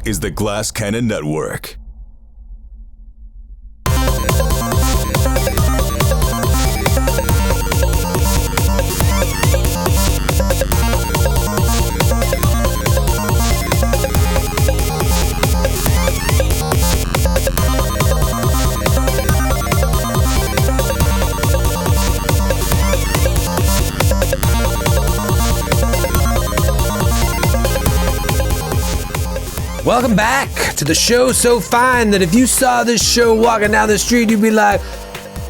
is the Glass Cannon Network. Welcome back to the show so fine that if you saw this show walking down the street, you'd be like,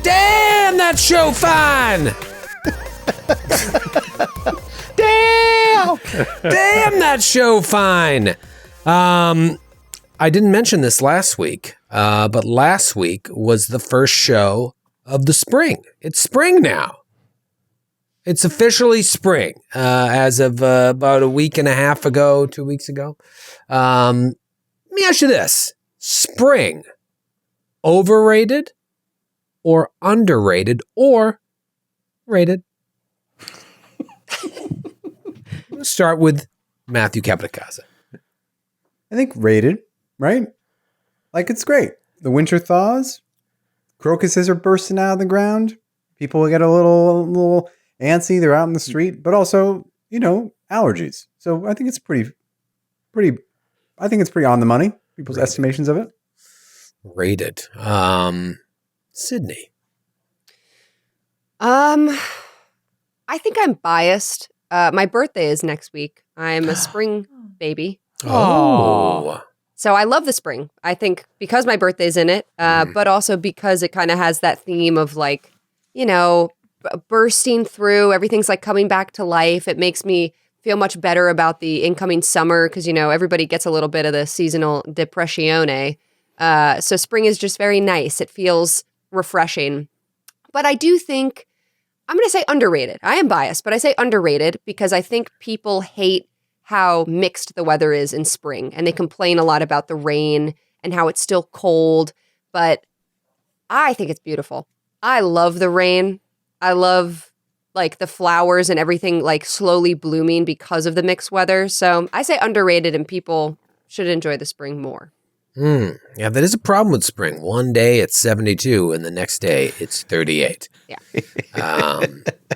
damn, that show fine. Damn, that show fine. I didn't mention this last week, but last week was the first show of the spring. It's spring now. It's officially spring as of about a week and a half ago, 2 weeks ago. Let me ask you this. Spring, overrated or underrated or rated? Let's start with Matthew Capodicasa. I think rated, right? Like, it's great. The winter thaws. Crocuses are bursting out of the ground. People get a little antsy. They're out in the street. But also, allergies. So I think it's pretty on the money. People's estimations of it. Rated. Sydney. I think I'm biased. My birthday is next week. I'm a spring baby. Oh. So I love the spring. I think because my birthday's in it, but also because it kind of has that theme of bursting through. Everything's like coming back to life. It makes me feel much better about the incoming summer because, everybody gets a little bit of the seasonal depressione. So spring is just very nice. It feels refreshing. But I do think, I'm going to say underrated. I am biased, but I say underrated because I think people hate how mixed the weather is in spring. And they complain a lot about the rain and how it's still cold. But I think it's beautiful. I love the rain. I love the flowers and everything slowly blooming because of the mixed weather. So I say underrated and people should enjoy the spring more. Yeah, that is a problem with spring. One day it's 72 and the next day it's 38. Yeah.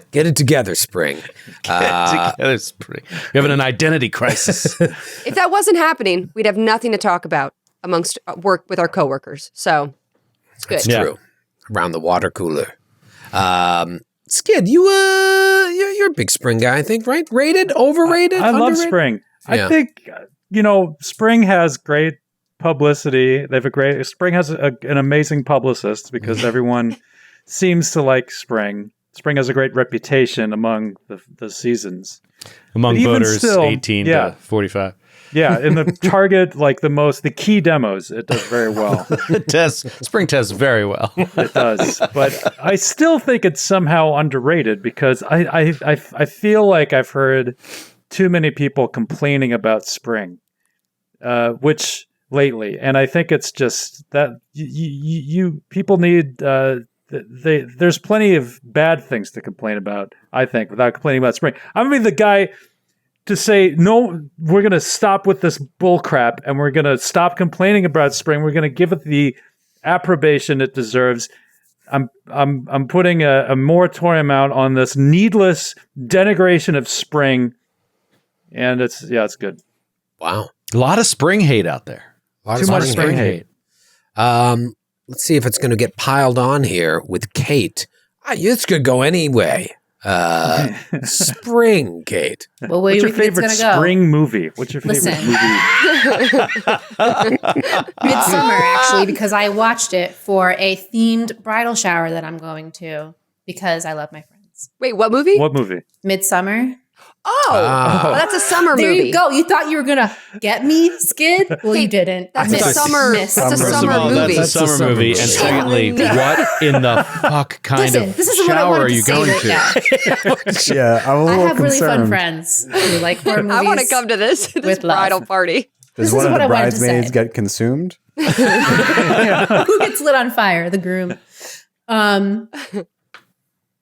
Get it together, spring. Together, spring. You're having an identity crisis. If that wasn't happening, we'd have nothing to talk about amongst work with our coworkers. So it's good. That's true. Around the water cooler. Skid, you're a big spring guy, I think, right? Rated, overrated, I love underrated? spring. Yeah. I think spring has great publicity. Spring has an amazing publicist because everyone seems to like spring. Spring has a great reputation among the seasons. Among voters still, 18 to 45. Yeah, in the target, the key demos, it does very well. Spring tests very well. It does. But I still think it's somehow underrated because I feel like I've heard too many people complaining about spring, which lately. And I think it's just that you people need, there's plenty of bad things to complain about, I think, without complaining about spring. I'm going to be the guy to say, no, we're going to stop with this bull crap and we're going to stop complaining about spring. We're going to give it the approbation it deserves. I'm putting a moratorium out on this needless denigration of spring. And it's good. Wow. A lot of spring hate out there. Too much spring hate. Let's see if it's going to get piled on here with Kate. This could go anyway. Spring, Kate. Well, where What's do your you think it's favorite going to go? spring movie? What's your favorite movie? Midsummer, actually, because I watched it for a themed bridal shower that I'm going to because I love my friends. Wait, what movie? What movie? Midsummer. Oh, that's a summer There movie. you go. You thought you were going to get me, Skid? Well, you didn't. That's a summer. That's a First of summer all, movie. that's a summer movie. And secondly, what in the fuck kind Listen, of this isn't what I shower wanted are to you say going right to? now. Yeah, I'm a I little have really fun concerned. friends who like horror movies. I want to come to this with love. bridal party. Does This one is of what the I wanted to bridesmaids say. get consumed? Who gets lit on fire? The groom. I'm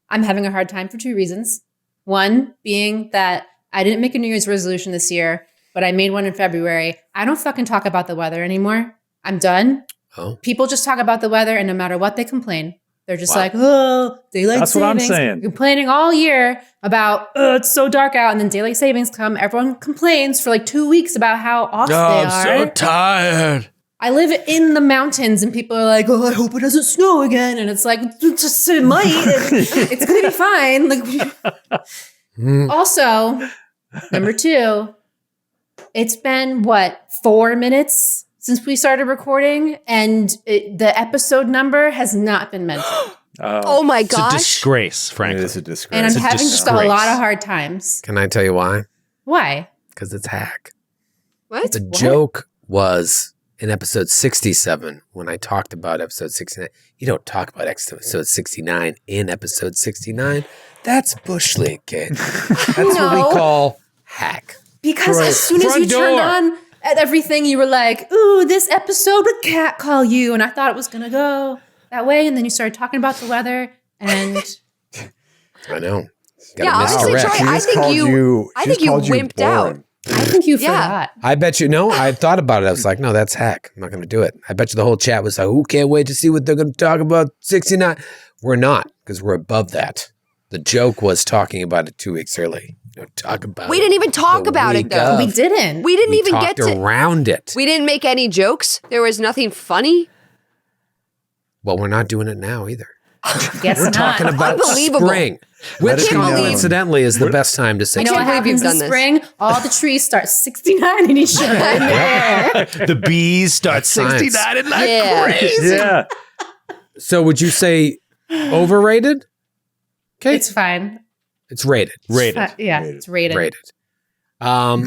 having a hard time for two reasons. One being that I didn't make a New Year's resolution this year, but I made one in February. I don't fucking talk about the weather anymore. I'm done. Oh. People just talk about the weather, and no matter what they complain, they're just Wow. like, oh, daylight That's what I'm savings. saying. Complaining all year about, oh, it's so dark out. And then daylight savings come. Everyone complains for like 2 weeks about how off they are. I'm so tired. I live in the mountains, and people are like, oh, I hope it doesn't snow again. And it's like, just it might. It's going to be fine. Like, also, number 2, it's been, 4 minutes since we started recording, and the episode number has not been mentioned. Oh my It's a gosh. disgrace, It frankly. is a disgrace. And I'm It's a having just a disgrace. lot of hard times. Can I tell you why? Why? Because it's hack. What? The joke was in episode 67 when I talked about episode 69. You don't talk about episode 69 in episode 69. That's Bush League, kid. That's what No. we call hack. Because as soon as Front you turned door. on at everything, you were like, ooh, this episode would cat call you. And I thought it was going to go that way. And then you started talking about the weather. And I know. Yeah, honestly, correct. Troy, She I just think called you- I she think just you called wimped out. boring. I think you Yeah. forgot. I bet you, no, I thought about it. I was like, no, that's hack. I'm not going to do it. I bet you the whole chat was like, who can't wait to see what they're going to talk about 69. We're not, because we're above that. The joke was talking about it 2 weeks early. You know, talk about We it didn't even talk the about it week though. of. We didn't. We didn't even get talked to. around it. We didn't make any jokes. There was nothing funny. Well, we're not doing it now either. Guess We're not. talking about Unbelievable. spring, Let which it be known. incidentally is the best time to say You know I what can't believe happens you've in done this. spring? All the trees start 69 in each other. The bees start That's science. 69 and like Yeah. crazy. Yeah. So would you say overrated? Okay, It's fine. it's rated. Rated. Yeah, Rated. it's rated. Rated. I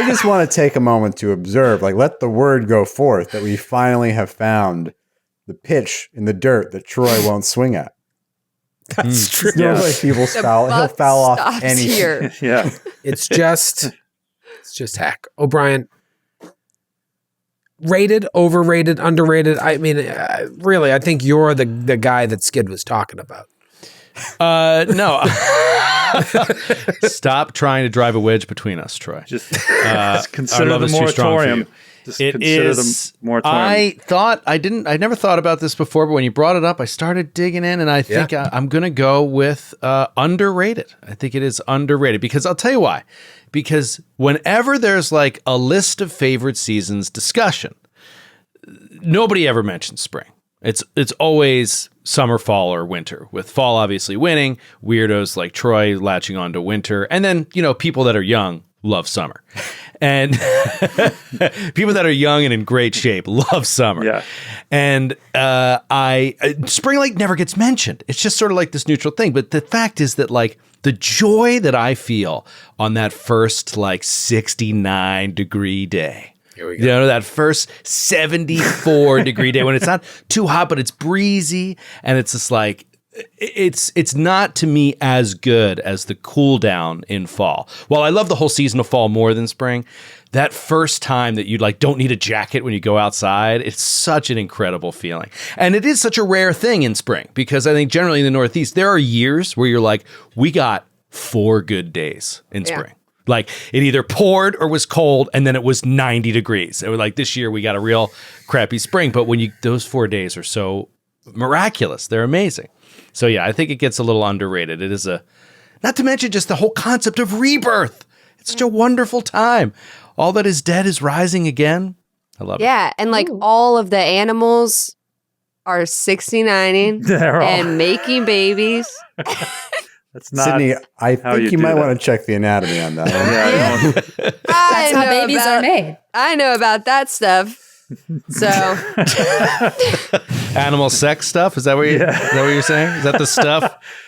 just want to take a moment to observe, like, let the word go forth that we finally have found the pitch in the dirt that Troy won't swing at. That's true. It's not like people The foul, he'll buck foul off stops anything. here. Yeah. It's just hack. O'Brien, rated, overrated, underrated. I mean, really, I think you're the guy that Skid was talking about. No. Stop trying to drive a wedge between us, Troy. Just Our consider love the is too strong for moratorium. you. Just It consider is. the moratorium. I never thought about this before, but when you brought it up, I started digging in, and I think I'm going to go with underrated. I think it is underrated because I'll tell you why. Because whenever there's like a list of favorite seasons discussion, nobody ever mentions spring. It's always summer, fall, or winter, with fall obviously winning, weirdos like Troy latching on to winter, and then, people that are young love summer. And people that are young and in great shape love summer. Yeah. And Spring Lake never gets mentioned. It's just sort of like this neutral thing. But the fact is that like the joy that I feel on that first like 69 degree day. Here we go. That first 74 degree day when it's not too hot, but it's breezy. And it's just like, it's not to me as good as the cool down in fall. While I love the whole season of fall more than spring, that first time that you like don't need a jacket when you go outside, it's such an incredible feeling. And it is such a rare thing in spring because I think generally in the Northeast, there are years where you're like, we got 4 good days in spring. Like it either poured or was cold and then it was 90 degrees. It was like this year we got a real crappy spring, but when those 4 days are so miraculous, they're amazing. So yeah, I think it gets a little underrated. It is not to mention just the whole concept of rebirth. It's such a wonderful time. All that is dead is rising again. I love it. Yeah, and like all of the animals are 69ing They're all- and making babies. That's not Sydney, I how think you you do might that. want to check the anatomy on that one. Yeah, That's how babies are made. I know about that stuff. So Animal sex stuff? Is that what is that what you're saying? Is that the stuff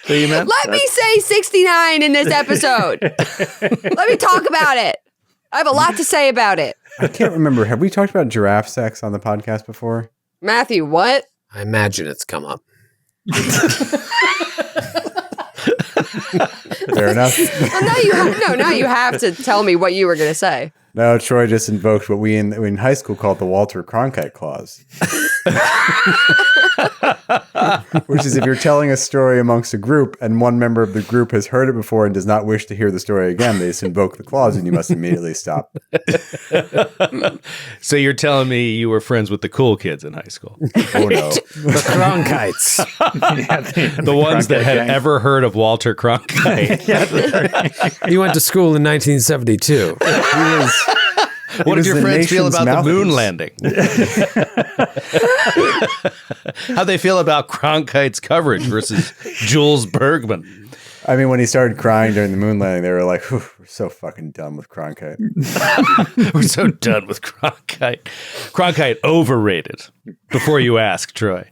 that you meant? let me say 69 in this episode. Let me talk about it. I have a lot to say about it. I can't remember. Have we talked about giraffe sex on the podcast before? Matthew, what? I imagine it's come up. Fair enough. Well, now you have to tell me what you were going to say. No, Troy just invoked what we in high school called the Walter Cronkite clause. Which is if you're telling a story amongst a group and one member of the group has heard it before and does not wish to hear the story again, they just invoke the clause and you must immediately stop. So you're telling me you were friends with the cool kids in high school? Oh no. The Cronkites. The ones that had gang. ever heard of Walter Cronkite. He went to school in 1972. What did your friends feel about the moon landing? How'd they feel about Cronkite's coverage versus Jules Bergman? I mean, when he started crying during the moon landing, they were like, "Whew, we're so fucking done with Cronkite." We're so done with Cronkite. Cronkite overrated. Before you ask, Troy.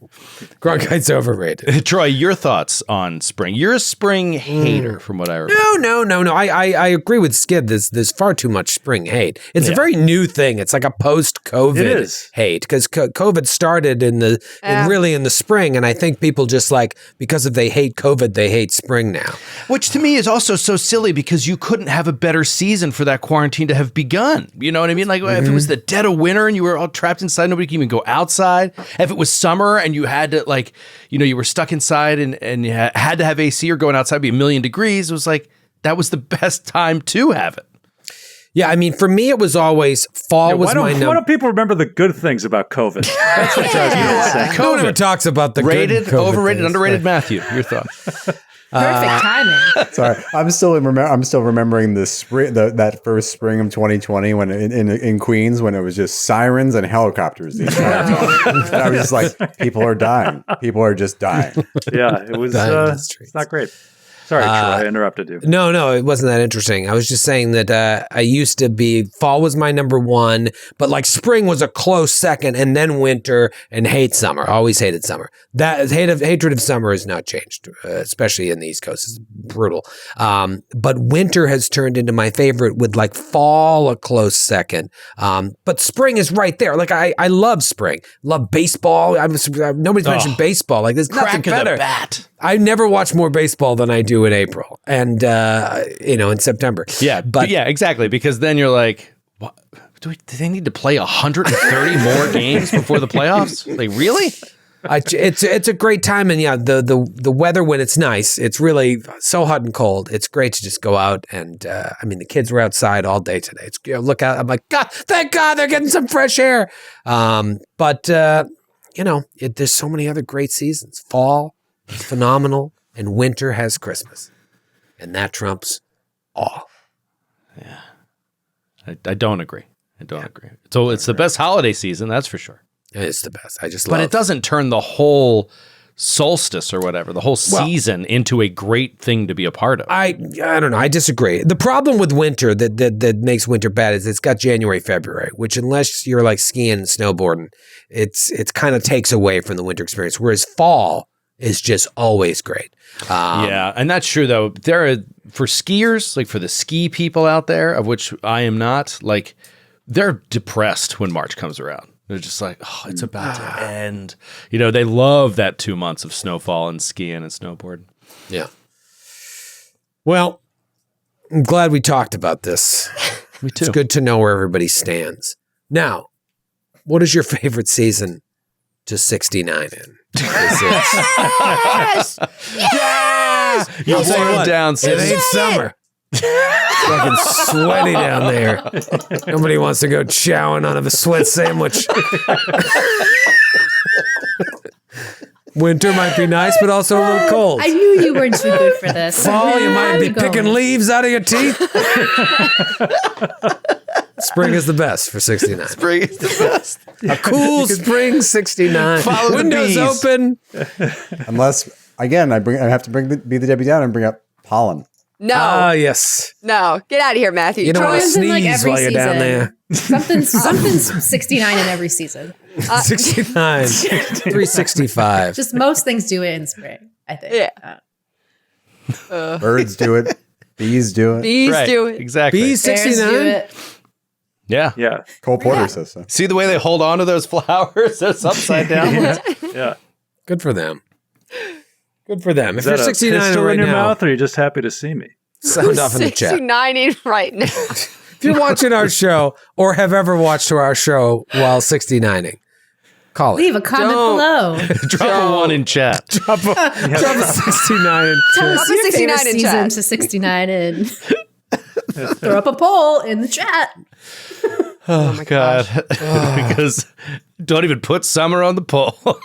Cronkite's overrated. Troy, your thoughts on spring? You're a spring hater, from what I remember. No. I agree with Skid. There's far too much spring hate. It's a very new thing. It's like a It post-COVID is. hate because COVID started in the spring, and I think people just like because if they hate COVID, they hate spring now. Which to me is also so silly because you couldn't have a better season for that quarantine to have begun. You know what I mean? Like if it was the dead of winter and you were all trapped inside, nobody could even go outside. If it was summer and you had to you were stuck inside and you had to have AC or going outside be 1,000,000 degrees, it was like, that was the best time to have it. Yeah, I mean, for me, it was always fall was my Why number. don't people remember the good things about COVID? That's what drives me insane. No one ever talks about the Rated, good COVID overrated, things. underrated. Matthew, your thoughts? Perfect timing. Sorry, I'm still remembering the spring, that first spring of 2020 when in Queens when it was just sirens and helicopters the entire time. And I was just like, people are dying. People are just dying. Yeah, it was. Dying in the streets. It's not great. Sorry, Troy, I interrupted you. No, it wasn't that interesting. I was just saying that I used to be fall was my number one, but like spring was a close second, and then winter and hate summer. Always hated summer. That hatred of summer has not changed, especially in the East Coast. It's brutal. But winter has turned into my favorite with like fall a close second. But spring is right there. Like I love spring. Love baseball. Nobody's mentioned baseball. Like there's nothing Crack of better. the bat. I never watch more baseball than I do in April and in September. Yeah, but yeah, exactly. Because then you're like, what? Do they need to play 130 more games before the playoffs? Like, really? It's a great time, and the weather when it's nice, it's really so hot and cold. It's great to just go out and I mean the kids were outside all day today. It's look out. I'm like, God, thank God they're getting some fresh air. But there's so many other great seasons. Fall, phenomenal, and winter has Christmas, and that trumps all. Yeah, I don't agree. Agree. So it's the best holiday season, that's for sure. It's the best. I just But love it doesn't turn the whole solstice or whatever, the whole season into a great thing to be a part of. I don't know. I disagree. The problem with winter that makes winter bad is it's got January, February, which unless you're like skiing and snowboarding, it's kind of takes away from the winter experience. Whereas fall is just always great. Yeah, and that's true though. There are for skiers, like for the ski people out there, of which I am not, like they're depressed when March comes around. They're just like, oh, it's about to end. They love that 2 months of snowfall and skiing and snowboarding. Yeah. Well, I'm glad we talked about this. Me too. It's good to know where everybody stands. Now, what is your favorite season to 69 in? Yes! Yes! You slow down, It Sid. ain't summer. It's fucking sweaty down there. Nobody wants to go chowing on a sweat sandwich. Winter might be nice, but also a little cold. I knew you weren't too good for this. Fall, you might be I'm going. picking leaves out of your teeth. Spring is the best for 69. Spring is the best. A cool spring 69. Follow the Windows bees. open. Unless, again, I have to be the Debbie Downer and bring up pollen. No, Ah, yes. no, get out of here, Matthew. You don't want to Troy's in, like, sneeze every while you're down season. there. Something's 69 in every season. 69. 365. Just most things do it in spring, I think. Yeah. Birds do it. Bees do it. Bees Right, do it. exactly. Bees Bears do 69? it. Yeah. Yeah, Cole Porter says so. See the way they hold on to those flowers? Those upside down. yeah. Good for them. Good for them. If Is you're that a 69 pistol right in your now, mouth, or are you just happy to see me? sound off in the chat. 69 in right now. If you're watching our show or have ever watched our show while 69ing, Call it. Leave a comment below. Drop a 1 in chat. Drop a 69 in Tell chat. us your 69 favorite in season chat. to 69 and throw up a poll in the chat. Oh my God. Because don't even put summer on the poll. What's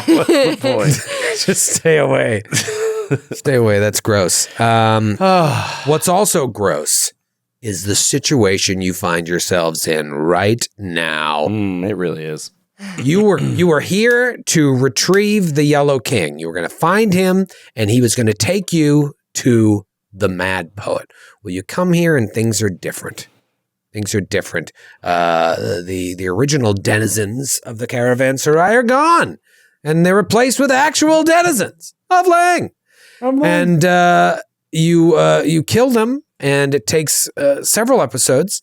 the point? Just stay away. Stay away. That's gross. What's also gross is the situation you find yourselves in right now. It really is. You were here to retrieve the Yellow King. You were going to find him, and he was going to take you to the Mad Poet. Well, you come here, and things are different. Things are different. The original denizens of the Caravanserai are gone, and they're replaced with actual denizens of Lang. And you kill them, and it takes several episodes.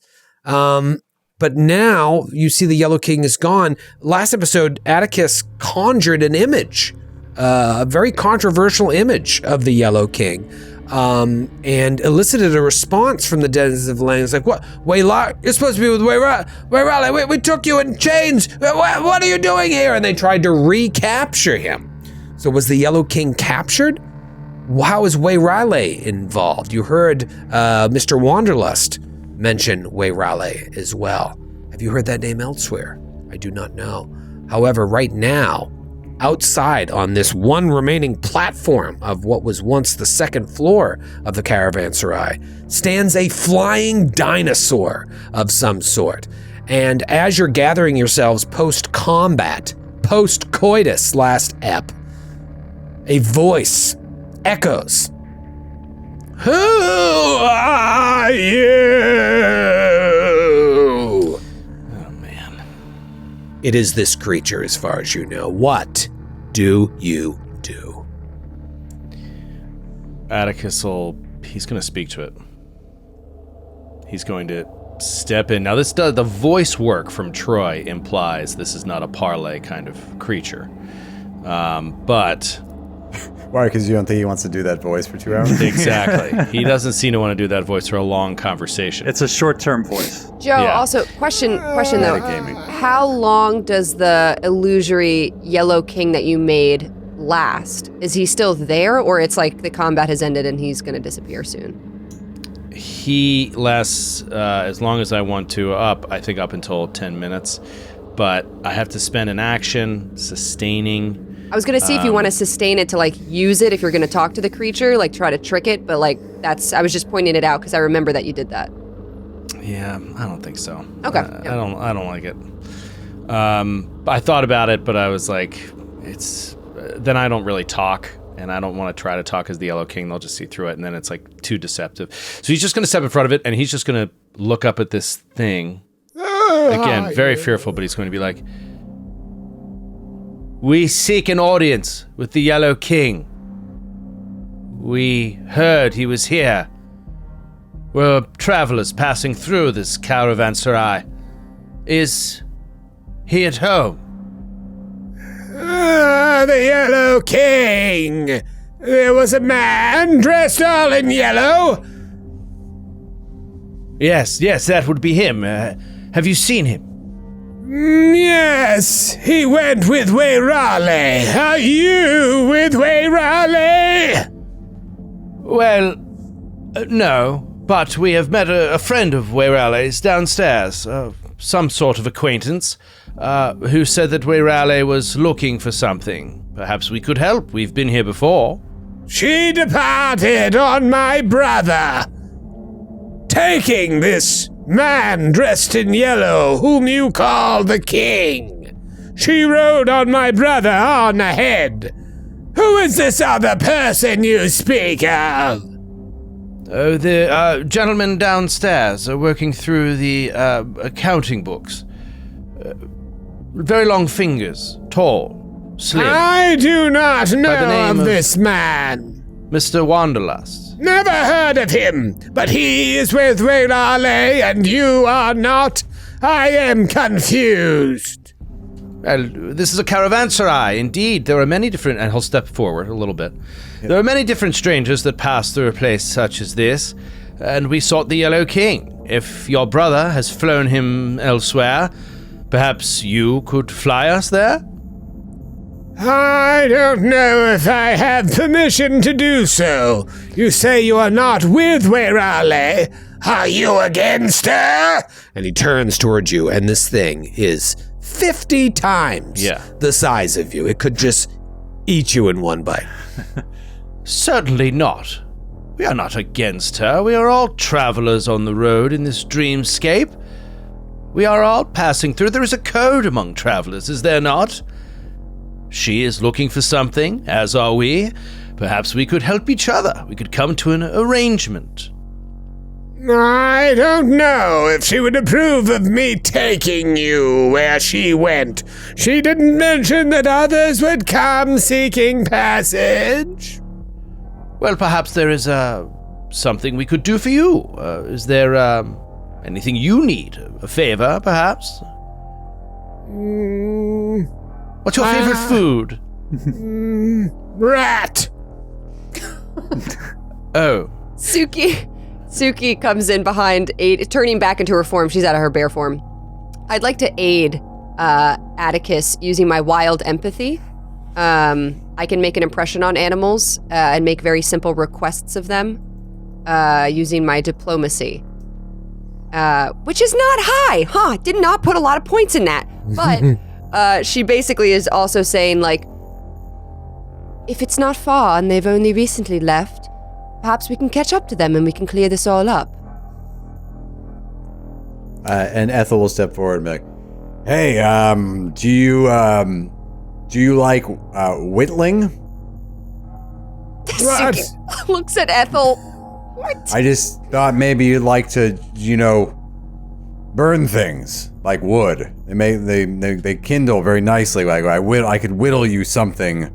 But now you see the Yellow King is gone. Last episode, Atticus conjured an image, a very controversial image of the Yellow King, and elicited a response from the denizens of Lang. It's like, what? You're supposed to be with Wayrale. We took you in chains. What are you doing here? And they tried to recapture him. So was the Yellow King captured? How is Wayrale involved? You heard Mr. Wanderlust mention Wayrale as well. Have you heard that name elsewhere? I do not know. However, right now, outside on this one remaining platform of what was once the second floor of the Caravanserai, stands a flying dinosaur of some sort. And as you're gathering yourselves post-combat, post-coitus last ep, a voice echoes. Who are you? Oh, man. It is this creature, as far as you know. What do you do? Atticus he's going to speak to it. He's going to step in. Now, the voice work from Troy implies this is not a parlay kind of creature. But... Why? Because you don't think he wants to do that voice for 2 hours? Exactly. He doesn't seem to want to do that voice for a long conversation. It's a short-term voice. Joe, Yeah. also, question though. Metagaming. How long does the illusory Yellow King that you made last? Is he still there, or it's like the combat has ended and he's going to disappear soon? He lasts as long as I want to, I think up until 10 minutes. But I have to spend an action sustaining... I was going to see if you want to sustain it to, like, use it if you're going to talk to the creature, like, try to trick it, but, like, I was just pointing it out because I remember that you did that. Yeah, I don't think so. Okay. I don't like it. I thought about it, but I was like, then I don't really talk, and I don't want to try to talk as the Yellow King. They'll just see through it, and then it's, like, too deceptive. So he's just going to step in front of it, and he's just going to look up at this thing. Again, very fearful, but he's going to be like, we seek an audience with the Yellow King. We heard he was here. We're travelers passing through this caravanserai. Is he at home? The Yellow King. There was a man dressed all in yellow. Yes, that would be him. Have you seen him? Yes, he went with Wayrale. Are you with Wayrale? Well, no, but we have met a friend of Wayrale's downstairs, some sort of acquaintance, who said that Wayrale was looking for something. Perhaps we could help. We've been here before. She departed on my brother, taking this man dressed in yellow, whom you call the king. She rode on my brother on ahead. Who is this other person you speak of? Oh, the gentleman downstairs are working through the accounting books. Very long fingers, tall, slim. I do not By the know name of of- this man. Mr. Wanderlust. Never heard of him, but he is with Wayrale and you are not. I am confused. Well, this is a caravanserai, indeed. There are many different... And he'll step forward a little bit. Yep. There are many different strangers that pass through a place such as this, and we sought the Yellow King. If your brother has flown him elsewhere, perhaps you could fly us there? I don't know if I have permission to do so. You say you are not with Wayrale. Are you against her? And he turns towards you, and this thing is 50 times the size of you. It could just eat you in one bite. Certainly not. We are not against her. We are all travelers on the road in this dreamscape. We are all passing through. There is a code among travelers, is there not? She is looking for something, as are we. Perhaps we could help each other. We could come to an arrangement. I don't know if she would approve of me taking you where she went. She didn't mention that others would come seeking passage. Well, perhaps there is something we could do for you. Is there anything you need? A favor, perhaps? What's your favorite food? Rat. Oh. Suki comes in behind, turning back into her form. She's out of her bear form. I'd like to aid Atticus using my wild empathy. I can make an impression on animals and make very simple requests of them using my diplomacy, which is not high. Did not put a lot of points in that. But she basically is also saying, like, if it's not far and they've only recently left, perhaps we can catch up to them and we can clear this all up. And Ethel will step forward and be like, "Hey, do you like whittling?" Suki looks at Ethel. What? I just thought maybe you'd like to, burn things like wood. They kindle very nicely. Like I could whittle you something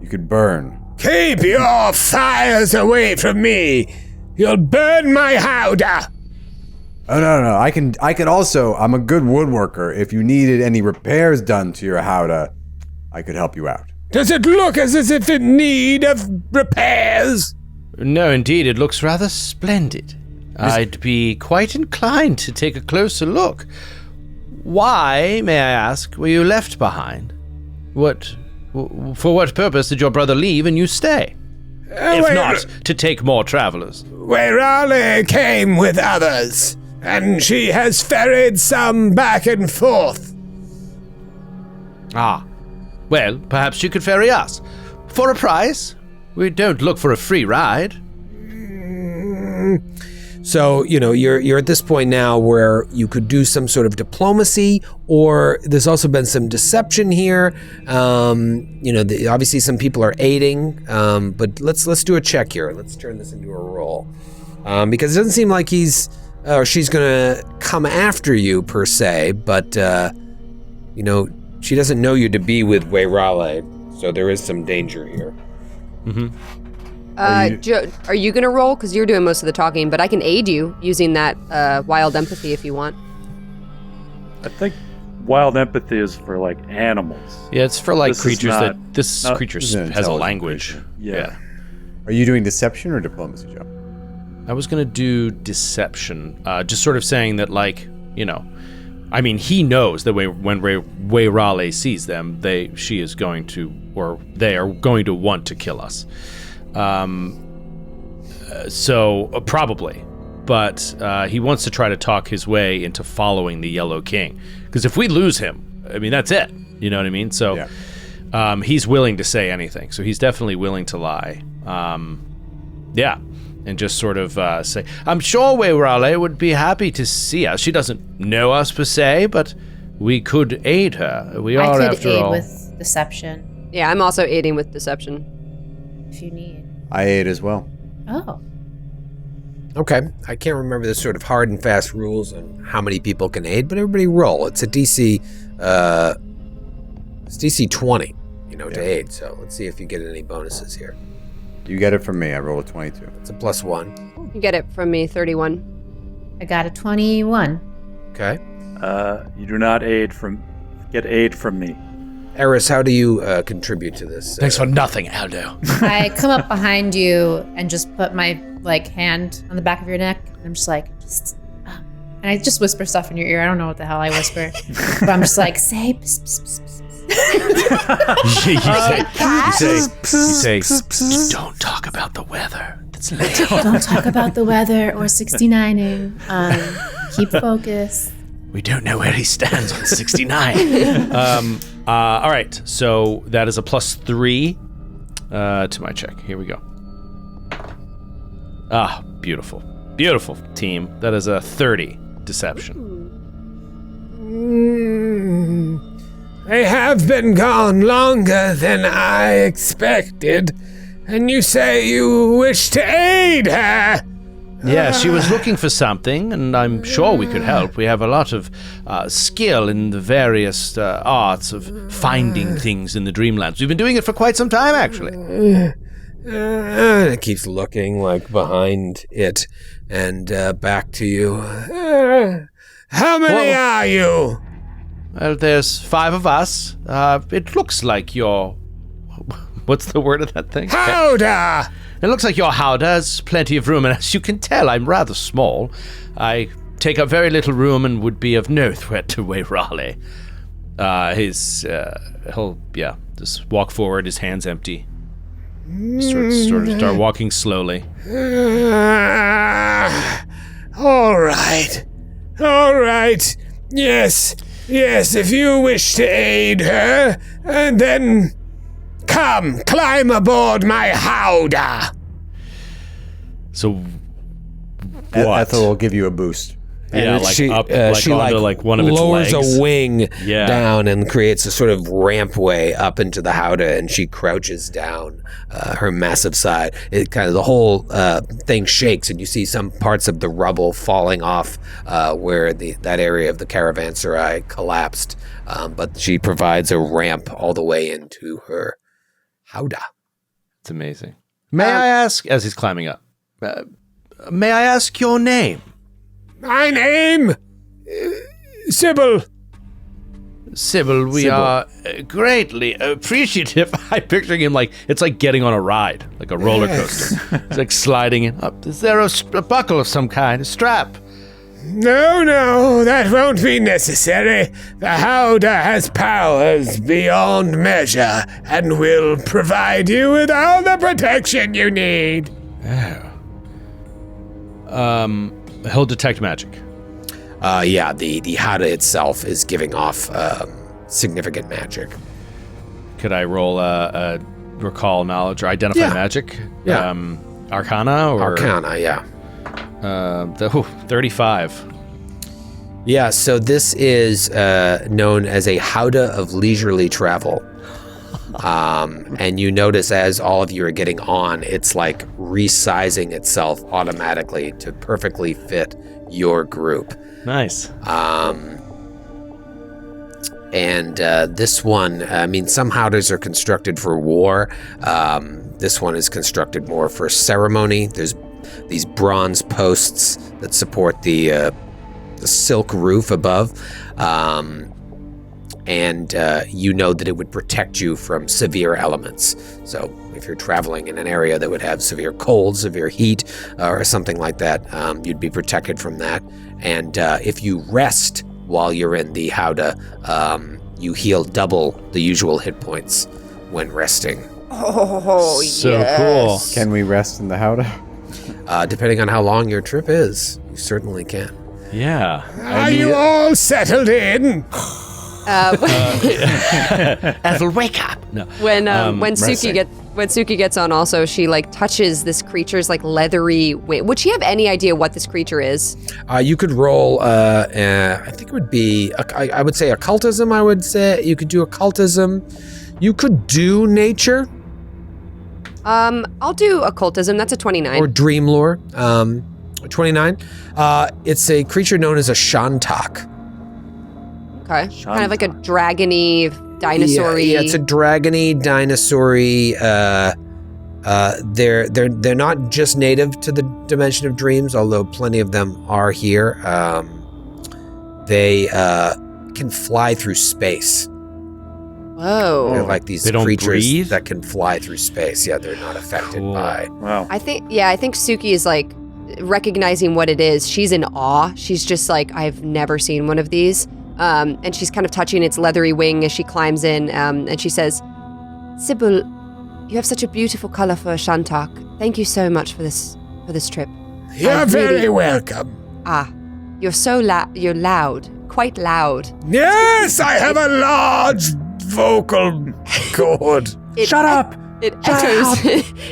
you could burn. Keep your fires away from me. You'll burn my howdah. Oh no! I can also. I'm a good woodworker. If you needed any repairs done to your howdah, I could help you out. Does it look as if it need of repairs? No, indeed, it looks rather splendid. I'd be quite inclined to take a closer look. Why, may I ask, were you left behind? For what purpose did your brother leave and you stay? If not, to take more travelers. Wayrale came with others, and she has ferried some back and forth. Ah, well, perhaps you could ferry us. For a price. We don't look for a free ride. So, you're at this point now where you could do some sort of diplomacy, or there's also been some deception here. Obviously some people are aiding, but let's do a check here. Let's turn this into a roll. Because it doesn't seem like he's or she's gonna come after you per se, but she doesn't know you to be with Wayrale, so there is some danger here. Mm-hmm. Joe, are you gonna roll? Because you're doing most of the talking, but I can aid you using that wild empathy if you want. I think wild empathy is for like animals. Yeah, it's for like This creatures is not- creature is an has a intelligent language. creature. Yeah. Are you doing deception or diplomacy, Joe? I was gonna do deception, just sort of saying that, like, he knows that when Wayrale sees them, she is going to, or they are going to want to kill us. Probably, but he wants to try to talk his way into following the Yellow King, because if we lose him, that's it. You know what I mean? So, Yeah. He's willing to say anything. So he's definitely willing to lie. And just sort of say, I'm sure Wayrale would be happy to see us. She doesn't know us per se, but we could aid her. We are, after all. I could aid with deception Yeah, I'm also aiding with deception. if you need. I ate as well. Oh. Okay, I can't remember the sort of hard and fast rules on how many people can aid, but everybody roll. It's a DC, it's DC 20, to aid. So let's see if you get any bonuses here. You get it from me. I rolled a 22. It's a +1. You get it from me, 31. I got a 21. Okay. You do not get aid from me. Eris, how do you contribute to this? Thanks for nothing, Aldo. I come up behind you and just put my hand on the back of your neck. And I'm just like, and I just whisper stuff in your ear. I don't know what the hell I whisper, but I'm just like, say, pss, pss, pss, pss, pss. you say, don't talk about the weather. That's late. Don't talk about the weather or 69ing. Keep focus. We don't know where he stands on 69. All right, so that is a +3 to my check. Here we go. Ah, beautiful. Beautiful, team. That is a 30 deception. They have been gone longer than I expected, and you say you wish to aid her. Yeah, she was looking for something, and I'm sure we could help. We have a lot of skill in the various arts of finding things in the Dreamlands. We've been doing it for quite some time, actually. It keeps looking like behind it and back to you. How many are you? Well, there's 5 of us. It looks like you're... What's the word of that thing? Howdah! It looks like your howdah has plenty of room, and as you can tell, I'm rather small. I take up very little room and would be of no threat to Raleigh. He'll just walk forward, his hands empty. Sort of start walking slowly. All right. Yes, if you wish to aid her, and then climb aboard my howdah. So, what? Ethel will give you a boost. Yeah, And like she, up, she onto like one of its lowers legs. a wing Yeah. down and creates a sort of rampway up into the howdah, and she crouches down her massive side. It kind of the whole thing shakes, and you see some parts of the rubble falling off where that area of the caravanserai collapsed. But she provides a ramp all the way into her howdah. It's amazing. May I ask, as he's climbing up, may I ask your name? My name, Sybil. Sybil, we are greatly appreciative. I'm picturing him like, it's like getting on a ride, like a roller coaster. It's like sliding in up. Is there a buckle of some kind, a strap? No, that won't be necessary. The howdah has powers beyond measure and will provide you with all the protection you need. He'll detect magic. The howdah itself is giving off significant magic. Could I roll a recall knowledge or identify magic? Yeah. Arcana or Arcana, yeah. 35. Yeah, so this is known as a howdah of leisurely travel. And you notice as all of you are getting on, it's like resizing itself automatically to perfectly fit your group. Nice. And this one, some howdahs are constructed for war. This one is constructed more for ceremony. There's these bronze posts that support the silk roof above. And you know that it would protect you from severe elements. So if you're traveling in an area that would have severe cold, severe heat, or something like that, you'd be protected from that. And if you rest while you're in the howdah, you heal double the usual hit points when resting. Oh, So cool. Can we rest in the howdah? Depending on how long your trip is, you certainly can. Yeah. Are you all settled in? Ethel, wake up. No. When Suki gets on, also she like touches this creature's like leathery wing. Would she have any idea what this creature is? You could roll. I think it would be. I would say occultism. I would say you could do occultism. You could do nature I'll do occultism. That's a 29. or dream lore. 29. It's a creature known as a Shantak. Okay. Kind of like a dragony, dinosaur-y. Yeah, it's a dragony, dinosaur-y. They're not just native to the Dimension of Dreams, although plenty of them are here. They can fly through space. Whoa. They're like these They don't creatures breathe? that can fly through space. Yeah, they're not affected Cool. by. Wow. I think Suki is like recognizing what it is. She's in awe. She's just like, I've never seen one of these. and she's kind of touching its leathery wing as she climbs in, and she says, "Sybil, you have such a beautiful color for a Shantak. Thank you so much for this trip." You're very welcome. You're so you're loud, quite loud. Yes, I have a large vocal cord. Shut up! It echoes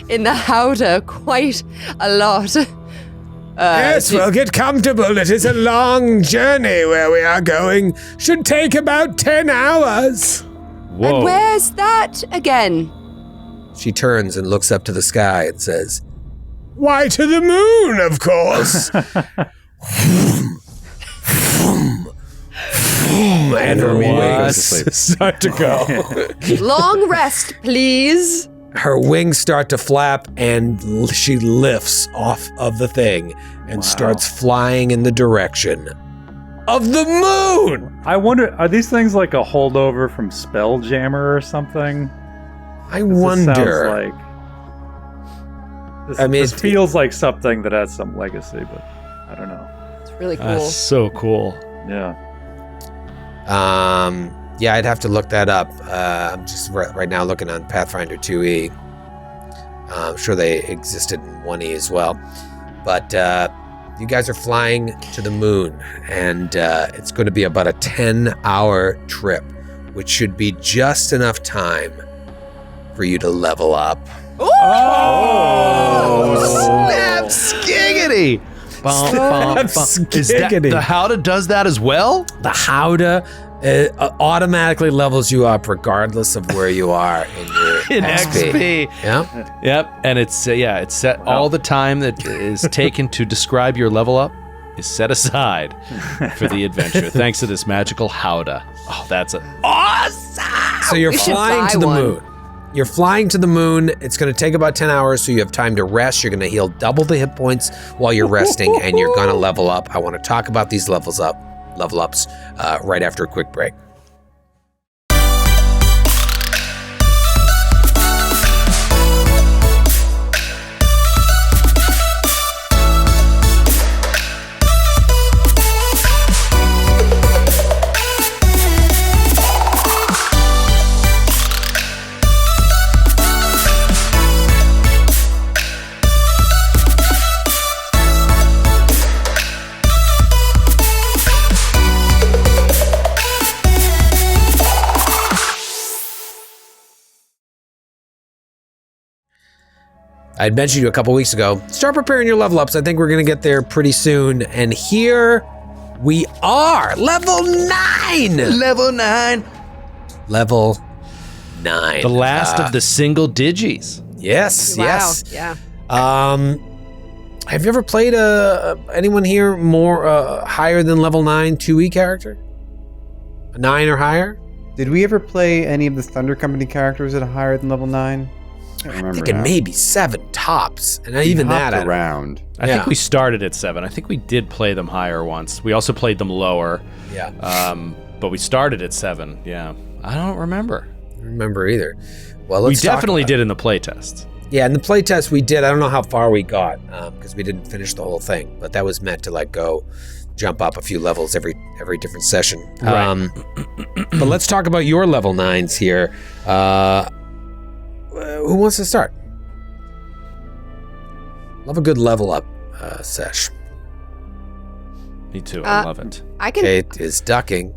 in the howdah quite a lot. Yes, well, get comfortable. It is a long journey where we are going. Should take about 10 hours. Whoa. And where's that again? She turns and looks up to the sky and says, "Why, to the moon, of course." And her wings start to go. Long rest, please. Her wings start to flap, and she lifts off of the thing and starts flying in the direction of the moon. I wonder, are these things like a holdover from Spelljammer or something? I wonder. This sounds like, this it feels like something that has some legacy, but I don't know. It's really cool. That's so cool. Yeah. Yeah, I'd have to look that up. I'm just right now looking on Pathfinder 2e. I'm sure they existed in 1e as well. But you guys are flying to the moon, and it's going to be about a 10-hour trip, which should be just enough time for you to level up. Oh, snap skiggity! Bum, bum, bum. Is that, Skiggity. the howdah does that as well? The howdah automatically levels you up regardless of where you are in your In XP. XP. Yeah. Yep, and it's set all the time that is taken to describe your level up is set aside for the adventure, thanks to this magical howdah. Oh, that's awesome! So you're We should flying buy to the one. moon. You're flying to the moon. It's going to take about 10 hours, so you have time to rest. You're going to heal double the hit points while you're resting, and you're going to level up. I want to talk about these level ups right after a quick break. I had mentioned you a couple weeks ago. Start preparing your level ups. I think we're going to get there pretty soon. And here we are. Level 9. Level 9. Level 9. The last of the single digis. Yes, Wow. yes. Yeah. Have you ever played anyone here more higher than level 9 2e character? A 9 or higher? Did we ever play any of the Thunder Company characters at a higher than level 9? I can't I'm remember thinking now. maybe 7 tops. And We even that, hopped I don't- around. I think we started at 7. I think we did play them higher once. We also played them lower. Yeah. But we started at 7. Yeah. I don't remember. I don't remember either. Well, We let's talk definitely about did in the playtest. Yeah, in the playtest we did. I don't know how far we got because we didn't finish the whole thing, but that was meant to go jump up a few levels every different session. Right. But let's talk about your level 9s here. Who wants to start? Love a good level up sesh. Me too. I love it. I can. Kate is ducking.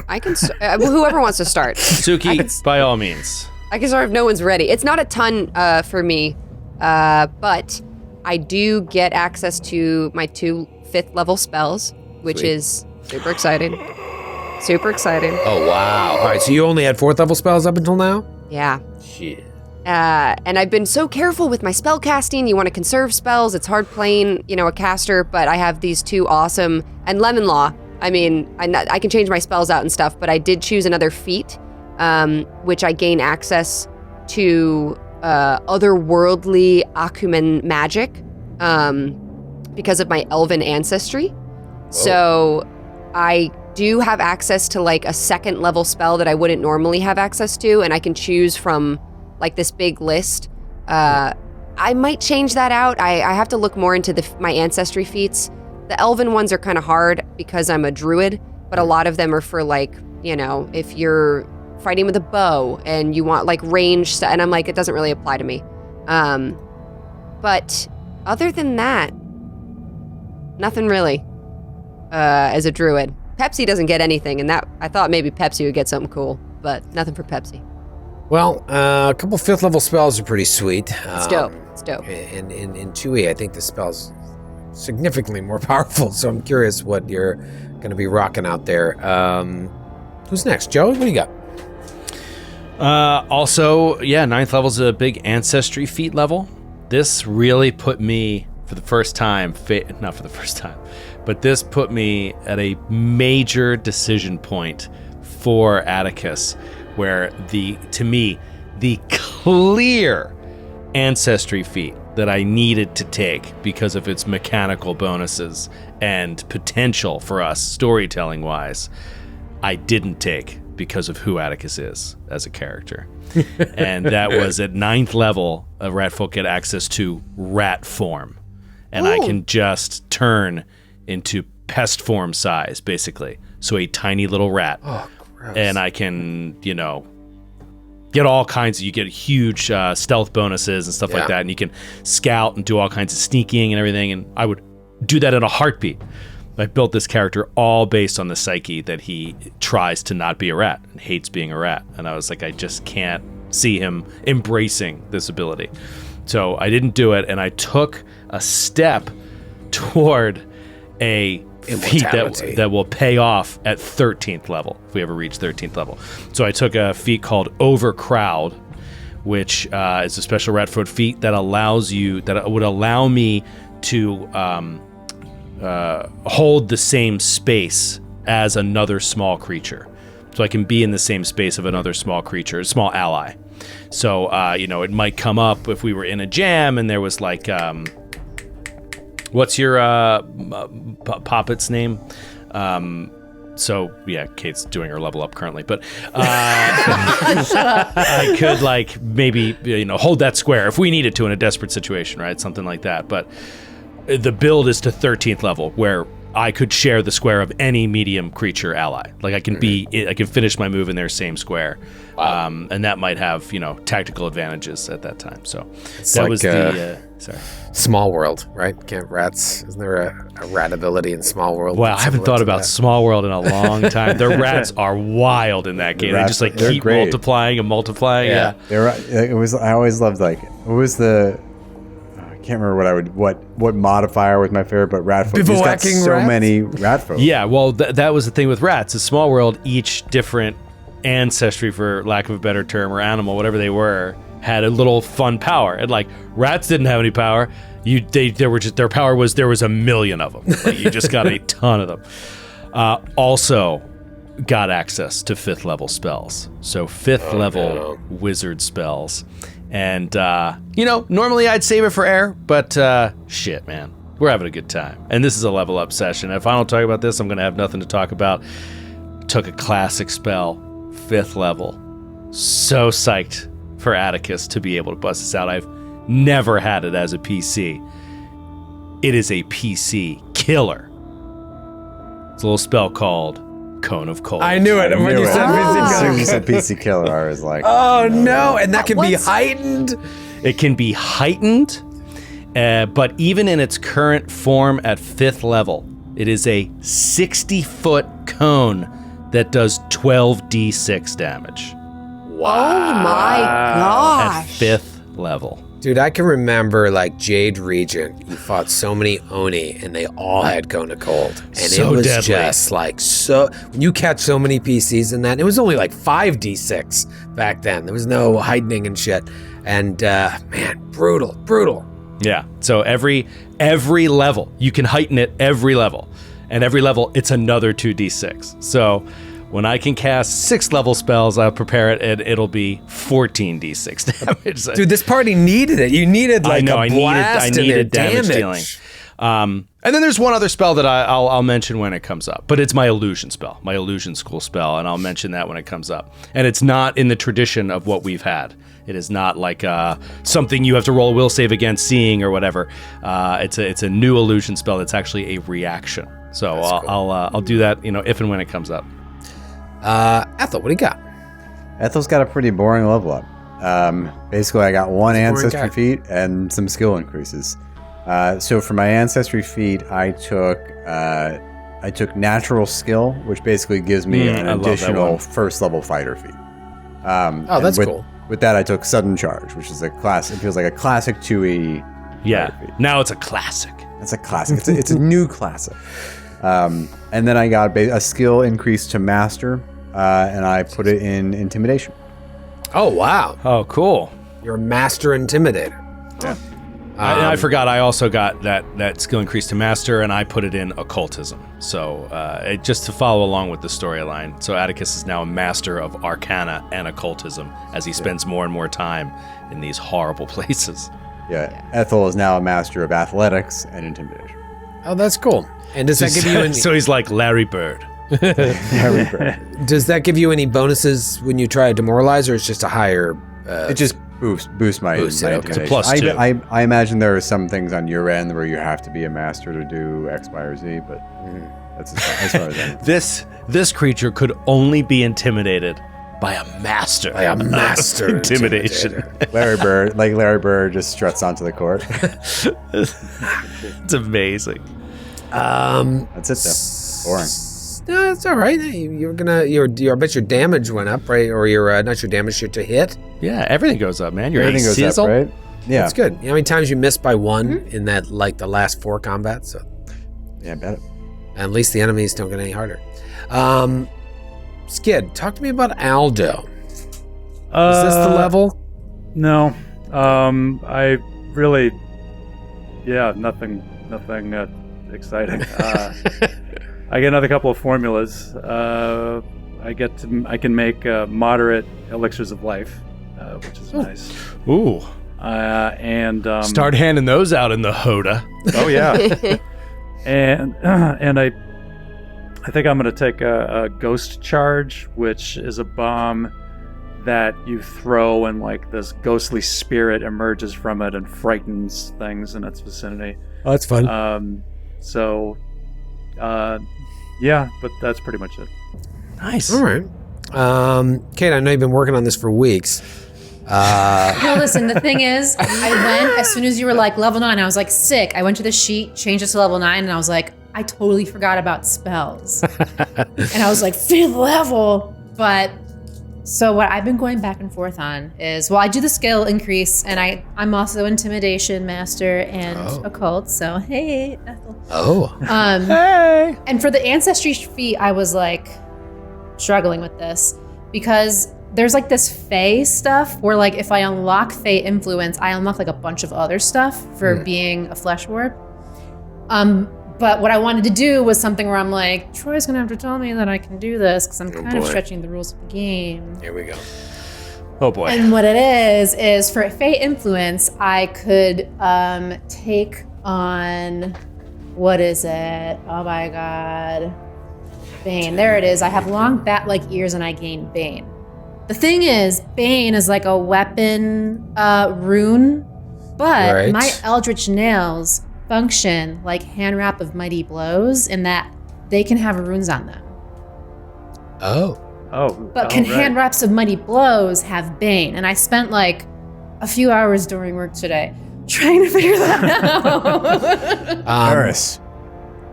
I can. Whoever wants to start. Suki, by all means. I can start if no one's ready. It's not a ton for me, but I do get access to my 2 5th level spells, which Sweet. is super exciting. Super exciting. Oh wow! All right, so you only had 4th level spells up until now. Yeah. Shit. And I've been so careful with my spell casting. You want to conserve spells. It's hard playing, a caster, but I have these 2 awesome, and Lemon Law. I mean, I can change my spells out and stuff, but I did choose another feat, which I gain access to otherworldly Akumen magic because of my elven ancestry. Whoa. So I do have access to a 2nd level spell that I wouldn't normally have access to, and I can choose from this big list. I might change that out. I have to look more into my ancestry feats. The elven ones are kind of hard because I'm a druid, but a lot of them are for like, you know, if you're fighting with a bow and you want like range stuff, and I'm like, it doesn't really apply to me. But other than that, nothing really as a druid. Pepsi doesn't get anything, and that I thought maybe Pepsi would get something cool, but nothing for Pepsi. Well, a couple 5th level spells are pretty sweet. It's dope. It's dope. In 2E, I think the spell's significantly more powerful, so I'm curious what you're going to be rocking out there. Who's next? Joe, what do you got? Also, 9th level's a big ancestry feat level. This really put me, for the first time, not for the first time, but this put me at a major decision point for Atticus, where to me, the clear ancestry feat that I needed to take because of its mechanical bonuses and potential for us storytelling-wise, I didn't take because of who Atticus is as a character. And that was at 9th level, Ratfolk get access to rat form. And I can just turn into pest form size, basically. So a tiny little rat. Oh, gross. And I can, get all kinds of, you get huge stealth bonuses and stuff like that. And you can scout and do all kinds of sneaking and everything. And I would do that in a heartbeat. I built this character all based on the psyche that he tries to not be a rat and hates being a rat. And I was like, I just can't see him embracing this ability. So I didn't do it, and I took a step toward a feat that will pay off at 13th level, if we ever reach 13th level. So I took a feat called Overcrowd, which is a special Ratfoot feat that would allow me to hold the same space as another small creature. So I can be in the same space of another small creature, a small ally. So, it might come up if we were in a jam and there was like, what's your Poppet's name? Kate's doing her level up currently, but I could maybe, hold that square if we needed to in a desperate situation, right? Something like that. But the build is to 13th level, where I could share the square of any medium creature ally. Like I can finish my move in their same square. Wow. And that might have, tactical advantages at that time. So it's that like, was the Small World, right? Can't rats? Isn't there a rat ability in Small World? Well, I haven't thought about Small World in a long time. The rats are wild in that game. They just keep great. multiplying and multiplying. Yeah. I always loved what was the, I can't remember what modifier was my favorite, but rat folk. He's got so many rat folk. Yeah, well, that was the thing with rats. In Small World, each different ancestry, for lack of a better term, or animal, whatever they were, had a little fun power. And rats didn't have any power. Their power was there was a million of them. You just got a ton of them. Also got access to 5th level spells. So 5th level wizard spells. And, normally I'd save it for air, but shit, man. We're having a good time. And this is a level up session. If I don't talk about this, I'm going to have nothing to talk about. Took a classic spell, 5th level. So psyched for Atticus to be able to bust this out. I've never had it as a PC. It is a PC killer. It's a little spell called Cone of Cold. I knew it. When you said As soon as you said PC killer, I was like, oh no. And that can be heightened. It can be heightened, but even in its current form at 5th level, it is a 60-foot cone that does 12d6 damage. Wow. Oh my gosh. At 5th level. Dude, I can remember Jade Regent. You fought so many Oni, and they all had Cone of Cold, and so it was deadly. just so. When you catch so many PCs in that, it was only 5d6 back then. There was no heightening and shit, and man, brutal. Yeah. So every level you can heighten it. Every level, and every level it's another 2d6. So when I can cast 6th level spells, I'll prepare it, and it'll be 14d6 damage. Dude, this party needed it. You needed I a blast I in needed their damage dealing. And then there's one other spell that I'll mention when it comes up, but it's my illusion spell, my illusion school spell, and I'll mention that when it comes up. And it's not in the tradition of what we've had. It is not something you have to roll a will save against seeing or whatever. It's a new illusion spell that's actually a reaction. So That's cool. I'll do that, if and when it comes up. Ethel, what do you got? Ethel's got a pretty boring level up. Basically, I got one Boring ancestry guy. feat and some skill increases. So for my ancestry feat, I took natural skill, which basically gives me an I love that additional one. first level fighter feat. Oh, that's and cool. With that, I took sudden charge, which is a class. It feels like a classic 2E. Yeah. fighter feat. Now it's a classic. It's a classic. It's a new classic. And then I got a skill increase to master, and I put it in intimidation. Oh, wow. Oh, cool. You're a master intimidator. Yeah. I forgot. I also got that skill increase to master, and I put it in occultism. So just to follow along with the storyline. So Atticus is now a master of arcana and occultism as he spends more and more time in these horrible places. Yeah. Ethel is now a master of athletics and intimidation. Oh, that's cool. And does that give you any, So he's like Larry Bird. Very fair. does that give you any bonuses when you try to demoralize, or it's just a higher? It just boosts my, Boosts my it, okay. intimidation. It's a +2. I imagine there are some things on your end where you have to be a master to do X, Y, or Z, but that's as far as I know. This creature could only be intimidated by a master. By a master intimidation. intimidator. Larry Bird just struts onto the court. It's amazing. That's it though. Boring. No, it's all right. I bet your damage went up, right? Or your not your damage, your to hit. Yeah, everything goes up, man. Your Everything AC goes is up, all- right? Yeah. That's good. You know how many times you missed by one in that, like the last 4 combats? So Yeah, I bet it. at least the enemies don't get any harder. Skid, talk to me about Aldo. Is this the level? No. I really, nothing exciting. I get another couple of formulas. I can make moderate elixirs of life, which is nice. Ooh. And Start handing those out in the Hoda. Oh yeah. and I think I'm going to take a ghost charge, which is a bomb that you throw and like this ghostly spirit emerges from it and frightens things in its vicinity. Oh, that's fun. But that's pretty much it. Nice. All right. Kate, I know you've been working on this for weeks. No, listen, the thing is, I went as soon as you were like level 9, I was like, sick. I went to the sheet, changed it to level 9, and I was like, I totally forgot about spells. And I was like, 5th level. But so what I've been going back and forth on is, well, I do the skill increase, and I'm also intimidation master and occult. So hey, Ethel. Oh. Hey. And for the ancestry feat, I was like struggling with this because there's like this Fae stuff where like if I unlock Fae influence, I unlock like a bunch of other stuff for being a flesh ward. But what I wanted to do was something where I'm like, Troy's gonna have to tell me that I can do this because I'm kind of boy. stretching the rules of the game. Here we go. Oh boy. And what it is for Fae influence, I could take on, what is it? Oh my god. Bane. There it is. I have long bat-like ears and I gain Bane. The thing is, Bane is like a weapon rune, but Right. my Eldritch Nails function like hand wrap of mighty blows in that they can have runes on them. Oh. But can hand wraps of mighty blows have Bane? And I spent like a few hours during work today trying to figure that out. Harris,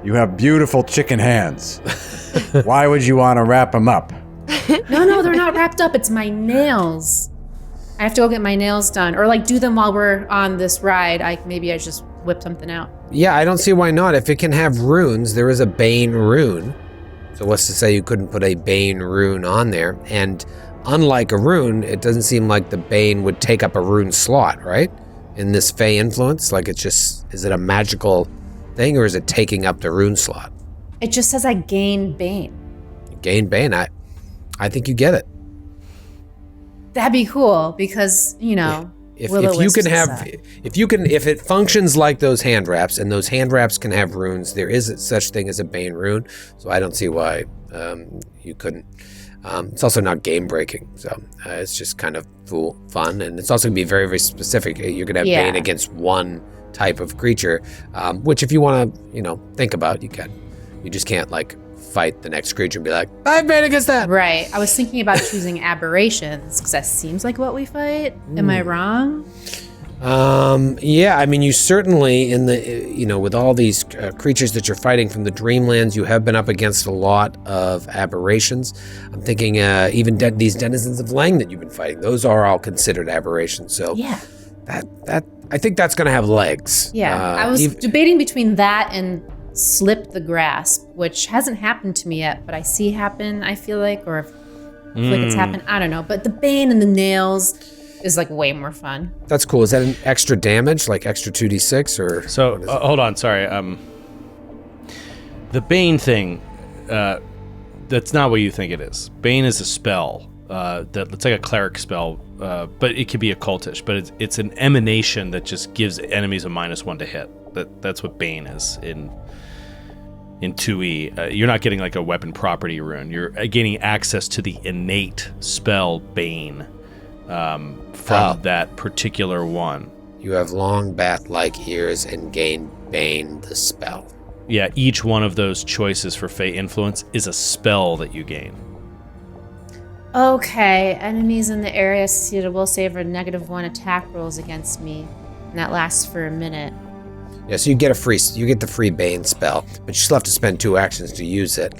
you have beautiful chicken hands. Why would you want to wrap them up? No, they're not wrapped up. It's my nails. I have to go get my nails done, or like do them while we're on this ride. Maybe I just whip something out. Yeah, I don't see why not. If it can have runes, there is a Bane rune. So what's to say you couldn't put a Bane rune on there? And unlike a rune, it doesn't seem like the Bane would take up a rune slot, right? In this Fey influence, like it's just, is it a magical thing or is it taking up the rune slot? It just says I gain Bane. Gain Bane, I think you get it. That'd be cool because, you know, If you can have, if it functions like those hand wraps, and those hand wraps can have runes, there is such thing as a Bane rune. So I don't see why you couldn't. It's also not game breaking, so it's just kind of fun, and it's also gonna be very, very specific. You're gonna have Bane against one type of creature, which if you want to, think about, you can. You just can't like fight the next creature and be like, I've made against that. Right. I was thinking about choosing aberrations because that seems like what we fight. Am I wrong? Yeah, I mean, you certainly with all these creatures that you're fighting from the Dreamlands, you have been up against a lot of aberrations. I'm thinking even these denizens of Lang that you've been fighting, those are all considered aberrations. So Yeah. that I think that's going to have legs. Yeah. I was debating between that and Slip the Grasp, which hasn't happened to me yet, but I see happen, I feel like, or I feel like it's happened. I don't know. But the Bane and the Nails is like way more fun. That's cool. Is that an extra damage, like extra 2d6 or? So hold on, sorry. The Bane thing, that's not what you think it is. Bane is a spell it's like a cleric spell, but it can be occultish. But it's an emanation that just gives enemies a -1 to hit. That's what Bane is in 2e. You're not getting like a weapon property rune. You're gaining access to the innate spell Bane. From that particular one. You have long bat-like ears and gain Bane the spell. Yeah, each one of those choices for Fey Influence is a spell that you gain. Okay. Enemies in the area succeeded will save or -1 attack rolls against me. And that lasts for a minute. Yeah, so you get the free Bane spell, but you still have to spend 2 actions to use it.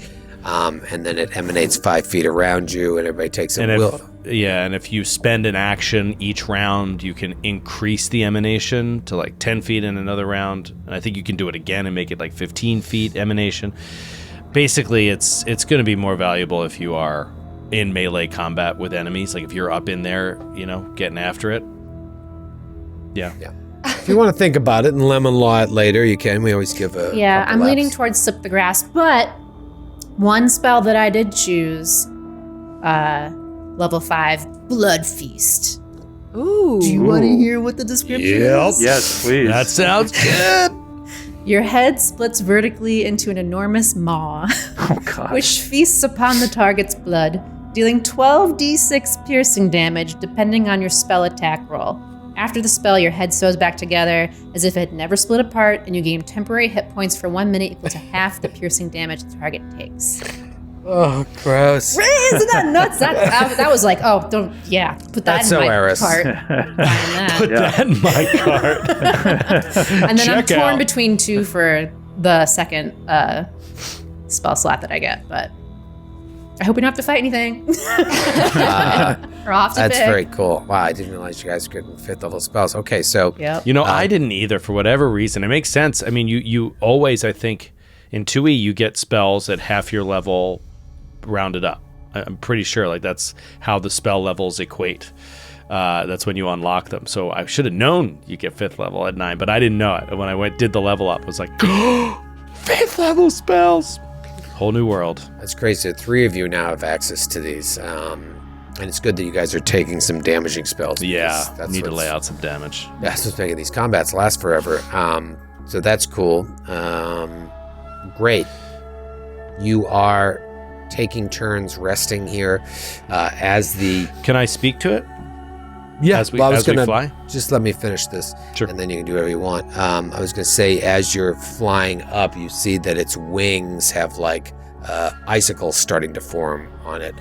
And then it emanates 5 feet around you, and everybody takes a will. And if you spend an action each round, you can increase the emanation to like 10 feet in another round. And I think you can do it again and make it like 15 feet emanation. Basically, it's going to be more valuable if you are in melee combat with enemies. Like if you're up in there, getting after it. Yeah. If you want to think about it and lemon law it later, you can. We always give a Yeah, couple I'm laps. leaning towards Slip the Grasp, but one spell that I did choose, level 5, Blood Feast. Ooh. Do you want to hear what the description is? Yes, please. That sounds good. Your head splits vertically into an enormous maw, Oh, God. which feasts upon the target's blood, dealing 12d6 piercing damage depending on your spell attack roll. After the spell, your head sews back together as if it had never split apart, and you gain temporary hit points for 1 minute equal to half the piercing damage the target takes. Oh, gross. Isn't that nuts? That was like, put that That's in so my Eris. cart. Buying that. Put that in my cart. And then I'm Check torn out. between 2 for the second spell slot that I get, but I hope we don't have to fight anything. Or off to That's pick. very cool. Wow, I didn't realize you guys could 5th level spells. Okay, so Yep. I didn't either for whatever reason. It makes sense. I mean, you always, I think, in 2e, you get spells at half your level rounded up. I'm pretty sure like that's how the spell levels equate. That's when you unlock them. So I should have known you get 5th level at 9, but I didn't know it. When I did the level up, I was like, 5th level spells. Whole new world. that's crazy. 3 of you now have access to these. And it's good that you guys are taking some damaging spells. Yeah, because need to what's- lay out some damage. That's what's making these combats last forever. So that's cool. Great. You are taking turns resting here as the... Can I speak to it? Yeah, As we well, I was as we gonna fly? just let me finish this, Sure. and then you can do whatever you want. I was going to say, as you're flying up, you see that its wings have like icicles starting to form on it.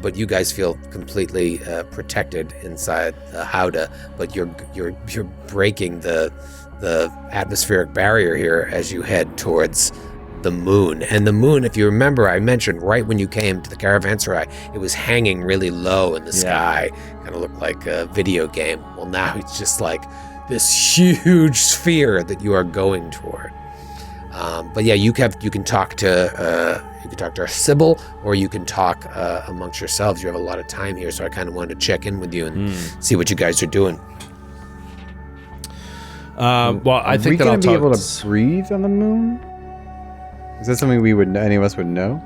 But you guys feel completely protected inside the howdah. But you're breaking the atmospheric barrier here as you head towards the moon. And the moon, if you remember, I mentioned right when you came to the caravanserai, it was hanging really low in the sky. Kind of looked like a video game. Well, now it's just like this huge sphere that you are going toward. But yeah, you can talk to Sybil, or you can talk amongst yourselves. You have a lot of time here, so I kind of wanted to check in with you and see what you guys are doing. Well, I Are we think that gonna I'll be talk. able to breathe on the moon? Is that something any of us would know?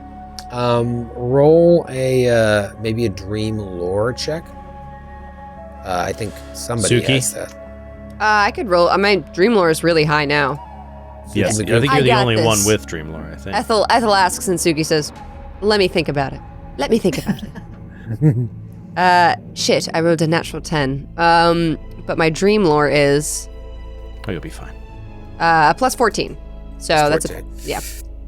Roll maybe a dream lore check. I think somebody Suki? has that. I could roll. My dream lore is really high now. Yes, I Yeah. think I you're the got only this. one with Dreamlore, I think. Ethel asks, and Suki says, "Let me think about it. Let me think about it." Shit, I rolled a natural 10. But my dream lore is Oh, you'll be fine. plus 14. So that's 14. yeah.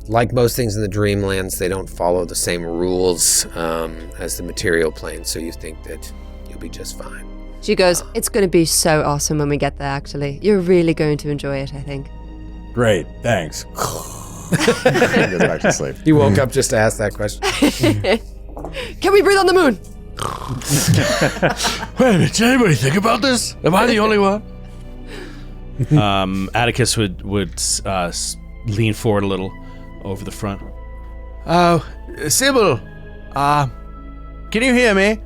like most things in the Dreamlands, they don't follow the same rules as the material plane, so you think that you'll be just fine. She goes, it's going to be so awesome when we get there, actually. You're really going to enjoy it, I think. Great, thanks. He goes back to sleep. You woke up just to ask that question. Can we breathe on the moon? Wait a minute, did anybody think about this? Am I the only one? Atticus would lean forward a little over the front. Oh, Sybil, can you hear me?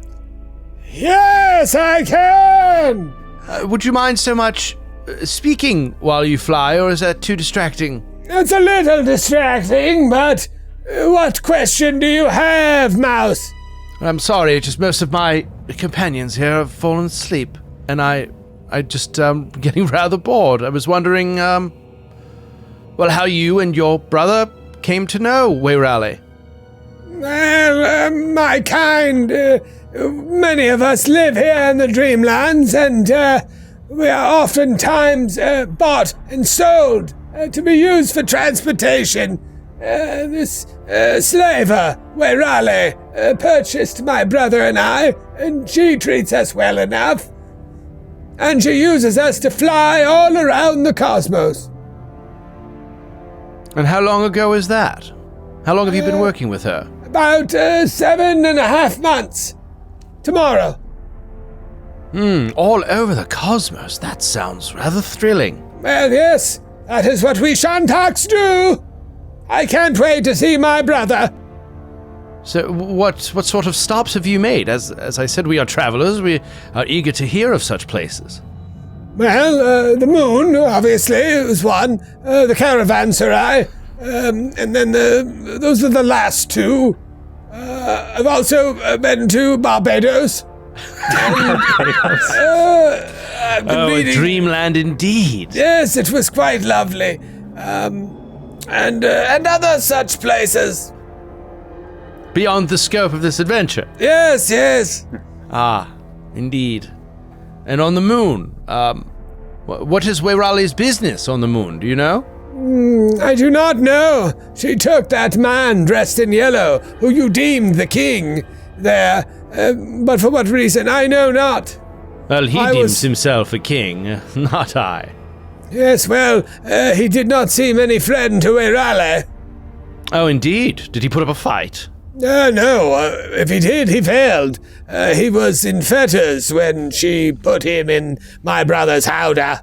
Yes, I can! Would you mind so much speaking while you fly, or is that too distracting? It's a little distracting, but what question do you have, Mouse? I'm sorry, just most of my companions here have fallen asleep, and I just getting rather bored. I was wondering, well, how you and your brother came to know Wayrally. My kind, many of us live here in the Dreamlands, and we are oftentimes bought and sold to be used for transportation. This slaver, Wayrally, purchased my brother and I, and she treats us well enough. And she uses us to fly all around the cosmos. And how long ago is that? How long have you been working with her? About 7.5 months. Tomorrow. All over the cosmos. That sounds rather thrilling. Well, yes, that is what we Shantaks do. I can't wait to see my brother. So what sort of stops have you made? As I said, we are travelers. We are eager to hear of such places. Well, the moon, obviously, is one. The caravanserai. And then those are the last two. I've also been to Barbados. I've been meeting... Dreamland indeed. Yes, it was quite lovely. And other such places. Beyond the scope of this adventure. Yes, yes. Ah, indeed. And on the moon, what is Wayrally's business on the moon? Do you know? I do not know. She took that man dressed in yellow, who you deemed the king, there. But for what reason, I know not. Well, he deems himself a king, not I. Yes, well, he did not seem any friend to Wayrally. Oh, indeed? Did he put up a fight? No, if he did, he failed. He was in fetters when she put him in my brother's howdah.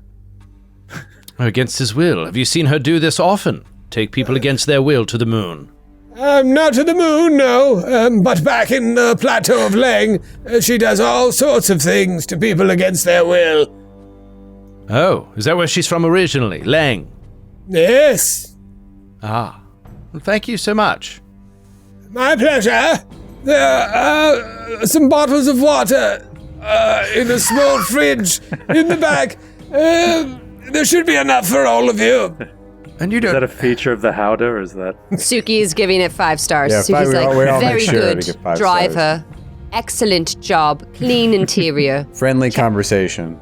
Against his will. Have you seen her do this often? Take people against their will to the moon? Not to the moon, no. But back in the Plateau of Leng, she does all sorts of things to people against their will. Oh, is that where she's from originally? Leng? Yes. Ah. Well, thank you so much. My pleasure. There are some bottles of water in a small fridge in the back. There should be enough for all of you. And you don't... Is that a feature of the Howdah, or is that... Suki is giving it 5 stars. Yeah, Suki's we all very make sure good to get 5 driver. Excellent job. Clean interior. Friendly conversation.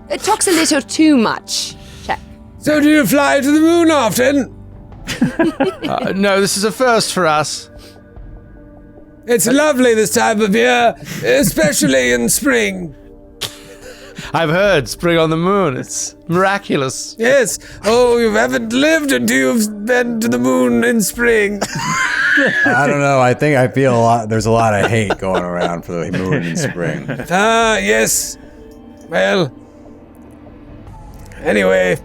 It talks a little too much. Check. So do you fly to the moon often? No, this is a first for us. It's lovely this time of year, especially in spring. I've heard spring on the moon. It's miraculous. Yes. Oh, you haven't lived until you've been to the moon in spring. I don't know. I feel there's a lot of hate going around for the moon in spring. Ah, yes. Well, anyway.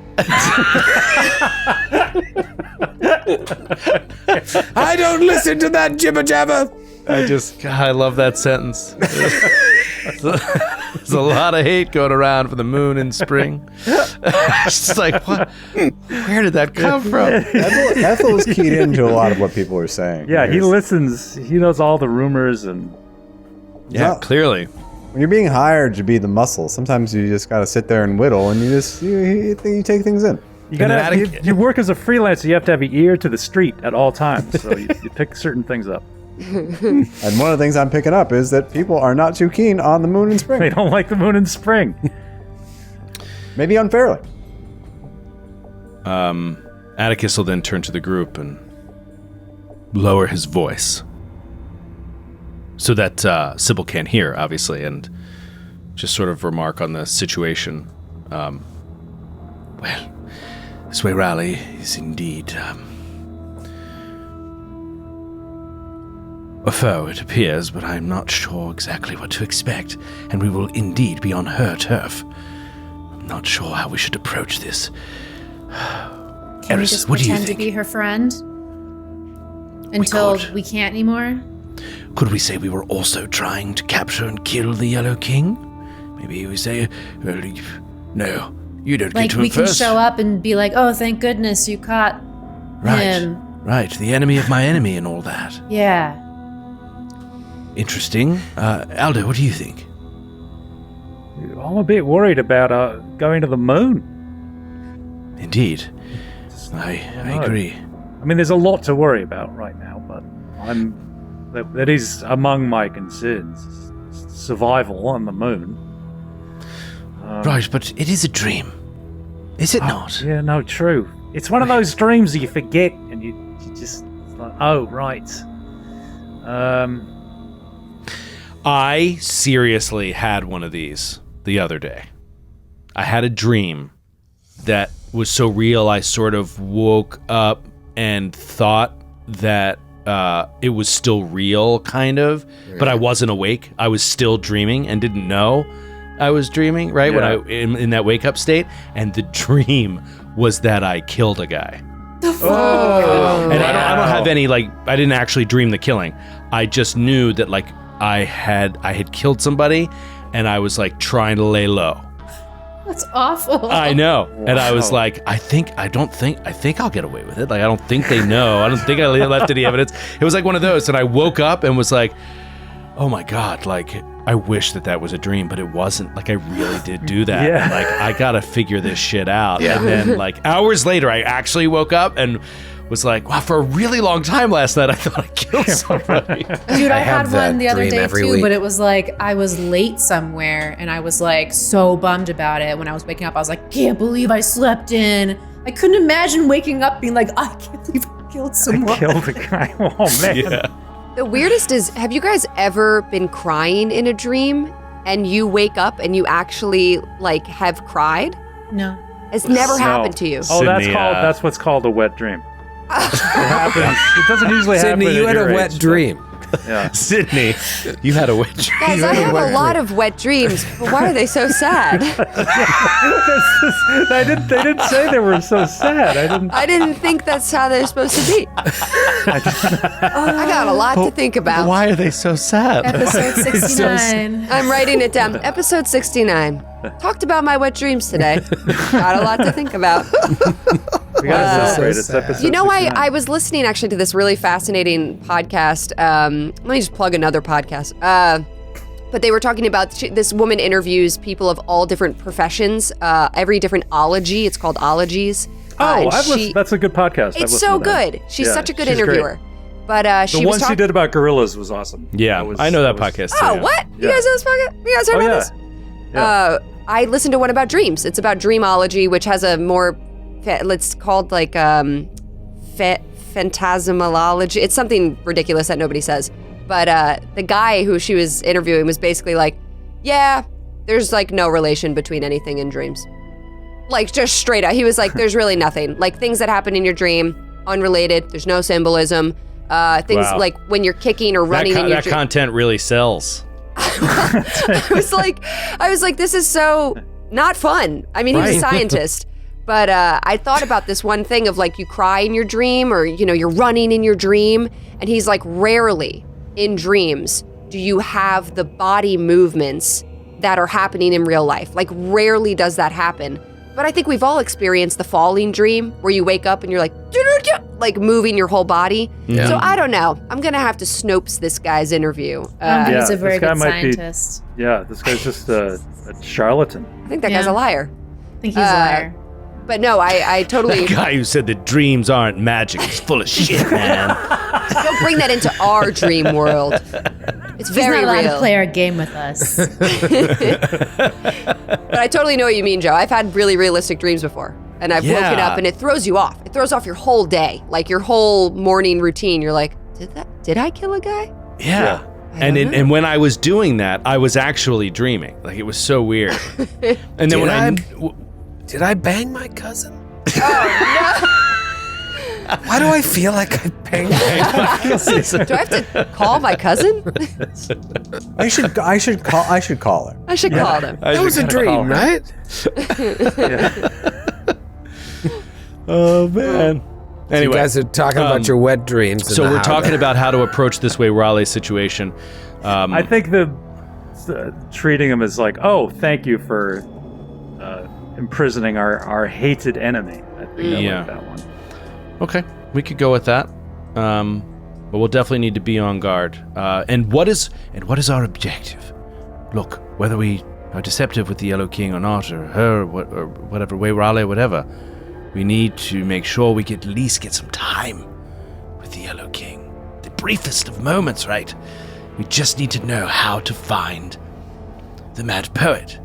I don't listen to that jibber jabber. God, I love that sentence. There's a lot of hate going around for the moon in spring. It's just like, what? Where did that come from? Ethel is keyed into a lot of what people are saying. Yeah, he listens. He knows all the rumors and... Yeah, clearly. When you're being hired to be the muscle, sometimes you just gotta sit there and whittle, and you take things in. You work as a freelancer, you have to have your ear to the street at all times, so you pick certain things up. And one of the things I'm picking up is that people are not too keen on the moon in spring. They don't like the moon in spring. Maybe unfairly. Atticus will then turn to the group and lower his voice so that Sybil can't hear, obviously, and just sort of remark on the situation. Well, this Lavallee is indeed a foe, it appears, but I'm not sure exactly what to expect, and we will indeed be on her turf. I'm not sure how we should approach this. Can we just what do you pretend to think? be her friend? Until we can't anymore? Could we say we were also trying to capture and kill the Yellow King? Maybe we say, well, no, you don't Like, get to we him can first. show up and be like, oh, thank goodness you caught him. Right, the enemy of my enemy and all that. Yeah. Interesting. Aldo, what do you think? I'm a bit worried about going to the moon. Indeed. I agree. I mean, there's a lot to worry about right now, but that is among my concerns. Survival on the moon. Right, but it is a dream. Is it not? Yeah, no, true. It's one of those dreams that you forget and you just, it's like, oh, right. I seriously had one of these the other day. I had a dream that was so real I sort of woke up and thought that it was still real, kind of, but I wasn't awake. I was still dreaming and didn't know I was dreaming, right? Yeah. When in that wake-up state, and the dream was that I killed a guy. Oh, And I don't have any, like, I didn't actually dream the killing. I just knew that, like, I had killed somebody, and I was, like, trying to lay low. That's awful. I know. And I was Wow. like, I think I'll get away with it. Like, I don't think they know. I don't think I left any evidence. It was like one of those. And I woke up and was like, oh my God, like, I wish that was a dream, but it wasn't. Like, I really did do that. Yeah. Like, I got to figure this shit out. Yeah. And then, like, hours later, I actually woke up and was like, wow, for a really long time last night, I thought I killed somebody. Dude, I have had that one the other dream day every too, week. but it was like I was late somewhere and I was like so bummed about it. When I was waking up, I was like, can't believe I slept in. I couldn't imagine waking up being like, I can't believe I killed someone. Killed a guy. Oh, man. Yeah. The weirdest is, have you guys ever been crying in a dream and you wake up and you actually like have cried? No. It's never No. happened to you. Oh, Sydney, that's what's called a wet dream. It happens. It doesn't usually happen. Sydney, you at had a your wet age, dream. but- Yeah. Sydney, you had a witch. Guys, I have a lot of wet dreams, but why are they so sad? They didn't say they were so sad. I didn't think that's how they're supposed to be. I got a lot to think about. Why are they so sad? Episode 69. I'm writing it down. Episode 69. Talked about my wet dreams today. Got a lot to think about. We gotta celebrate. so It's sad. episode You know, 69. I was listening actually to this really fascinating podcast. Let me just plug another podcast. But they were talking about this woman interviews people of all different professions, every different ology. It's called ologies. Oh, and I've listened. That's a good podcast. I've it's listened so to that. good. She's Yeah, such a good she's interviewer. great. But The she was one she did about gorillas was awesome. Yeah, I know that podcast too. Oh, what? You Yeah. guys know this podcast? You guys heard Oh, about yeah. this? Yeah. I listened to one about dreams. It's about dreamology, which has a more, it's called like phantasmology. It's something ridiculous that nobody says. But the guy who she was interviewing was basically like, yeah, there's like no relation between anything in dreams. Like just straight up. He was like, there's really nothing. Like things that happen in your dream, unrelated. There's no symbolism. Things Wow. like when you're kicking or running in your that dream. content really sells. I was like, this is so not fun. I mean, he was a scientist, but I thought about this one thing of like you cry in your dream or, you know, you're running in your dream. And he's like, rarely in dreams do you have the body movements that are happening in real life. Like rarely does that happen. But I think we've all experienced the falling dream where you wake up and you're like moving your whole body. Yeah. So I don't know. I'm going to have to Snopes this guy's interview. He's Yeah, a very this guy good might be- scientist. Yeah, this guy's just a charlatan. I think that guy's Yeah. a liar. I think he's a liar. But no, I totally The guy who said that dreams aren't magic is full of shit, man. don't bring that into our dream world. It's He's very not allowed real. to play our game with us. But I totally know what you mean, Joe. I've had really realistic dreams before. And I've woken Yeah. up and it throws you off. It throws off your whole day, like your whole morning routine. You're like, Did I kill a guy? Yeah. I don't know. And when I was doing that, I was actually dreaming. Like, it was so weird. And then Did I bang my cousin? Oh, Why do I feel like I banged my cousin? no. Do I have to call my cousin? I should call her. I should call them. That was a dream, right? Oh, man. Anyway. You guys are talking about your wet dreams. So we're talking about how to approach this Wayrale situation. I think treating him as like, oh, thank you for imprisoning our hated enemy. I think I like that one. Okay, we could go with that. But we'll definitely need to be on guard. And what is our objective? Look, whether we are deceptive with the Yellow King or not, or her, or whatever, Wayrale, whatever, we need to make sure we at least get some time with the Yellow King. The briefest of moments, right? We just need to know how to find the Mad Poet.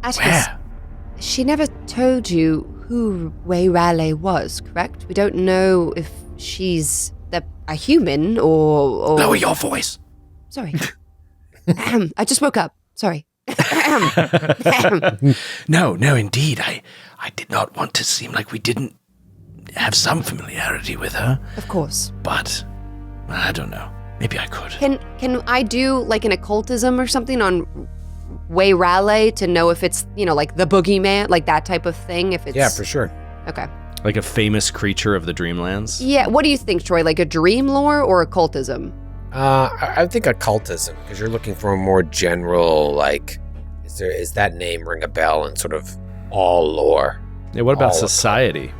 Atticus, she never told you who Wayrale was, correct? We don't know if she's a human or... Lower your voice. Sorry. I just woke up. Sorry. No, indeed. I did not want to seem like we didn't have some familiarity with her. Of course. But I don't know. Maybe I could. Can I do like an occultism or something on Wayrale to know if it's, like the boogeyman, like that type of thing? If it's... Yeah, for sure. Okay. Like a famous creature of the Dreamlands? Yeah, what do you think, Troy? Like a dream lore or occultism? I think occultism, because you're looking for a more general, like, is that name ring a bell in sort of all lore? Yeah, what about All society?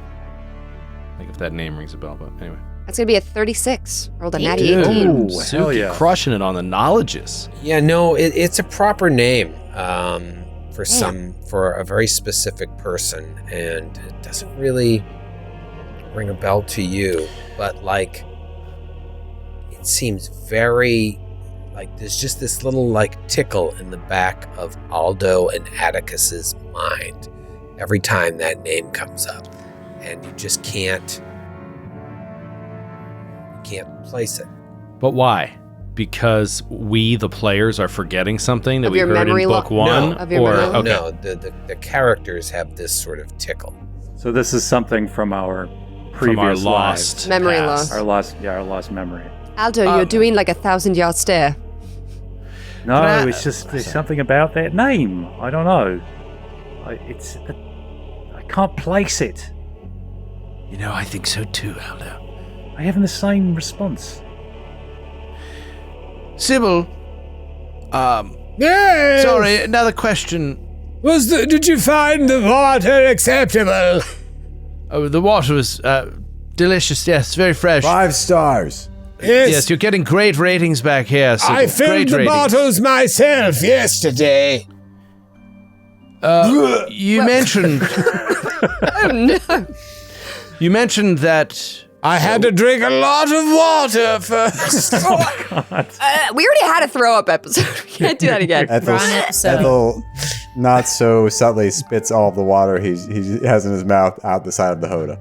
Like if that name rings a bell, but anyway. That's going to be a 36. Rolled a natty Dude. 18. Ooh, hell Suki yeah. crushing it on the knowledges. Yeah, no, it's a proper name for a very specific person, and it doesn't really ring a bell to you, but like it seems very like there's just this little like tickle in the back of Aldo and Atticus's mind every time that name comes up, and you just can't place it. But why? Because we, the players, are forgetting something that Of we your heard memory in book one? No. Of your or memory? okay. No, the characters have this sort of tickle. So this is something from our previous From our lives. lost Memory past. Our lost memory. Aldo, you're doing like 1,000-yard stare. No, I- it's just there's something about that name. I don't know. I can't place it. You know, I think so too, Aldo. I having the same response. Sybil, Yes! sorry, another question. Did you find the water acceptable? Oh, the water was delicious, yes, very fresh. 5 stars. Yes, you're getting great ratings back here, Sybil. I filled great the ratings. bottles myself yesterday. You mentioned... Oh, no. You mentioned that... I had to drink a lot of water first. We already had a throw-up episode. We can't do that again. Ethel not so subtly spits all of the water he has in his mouth out the side of the Hoda.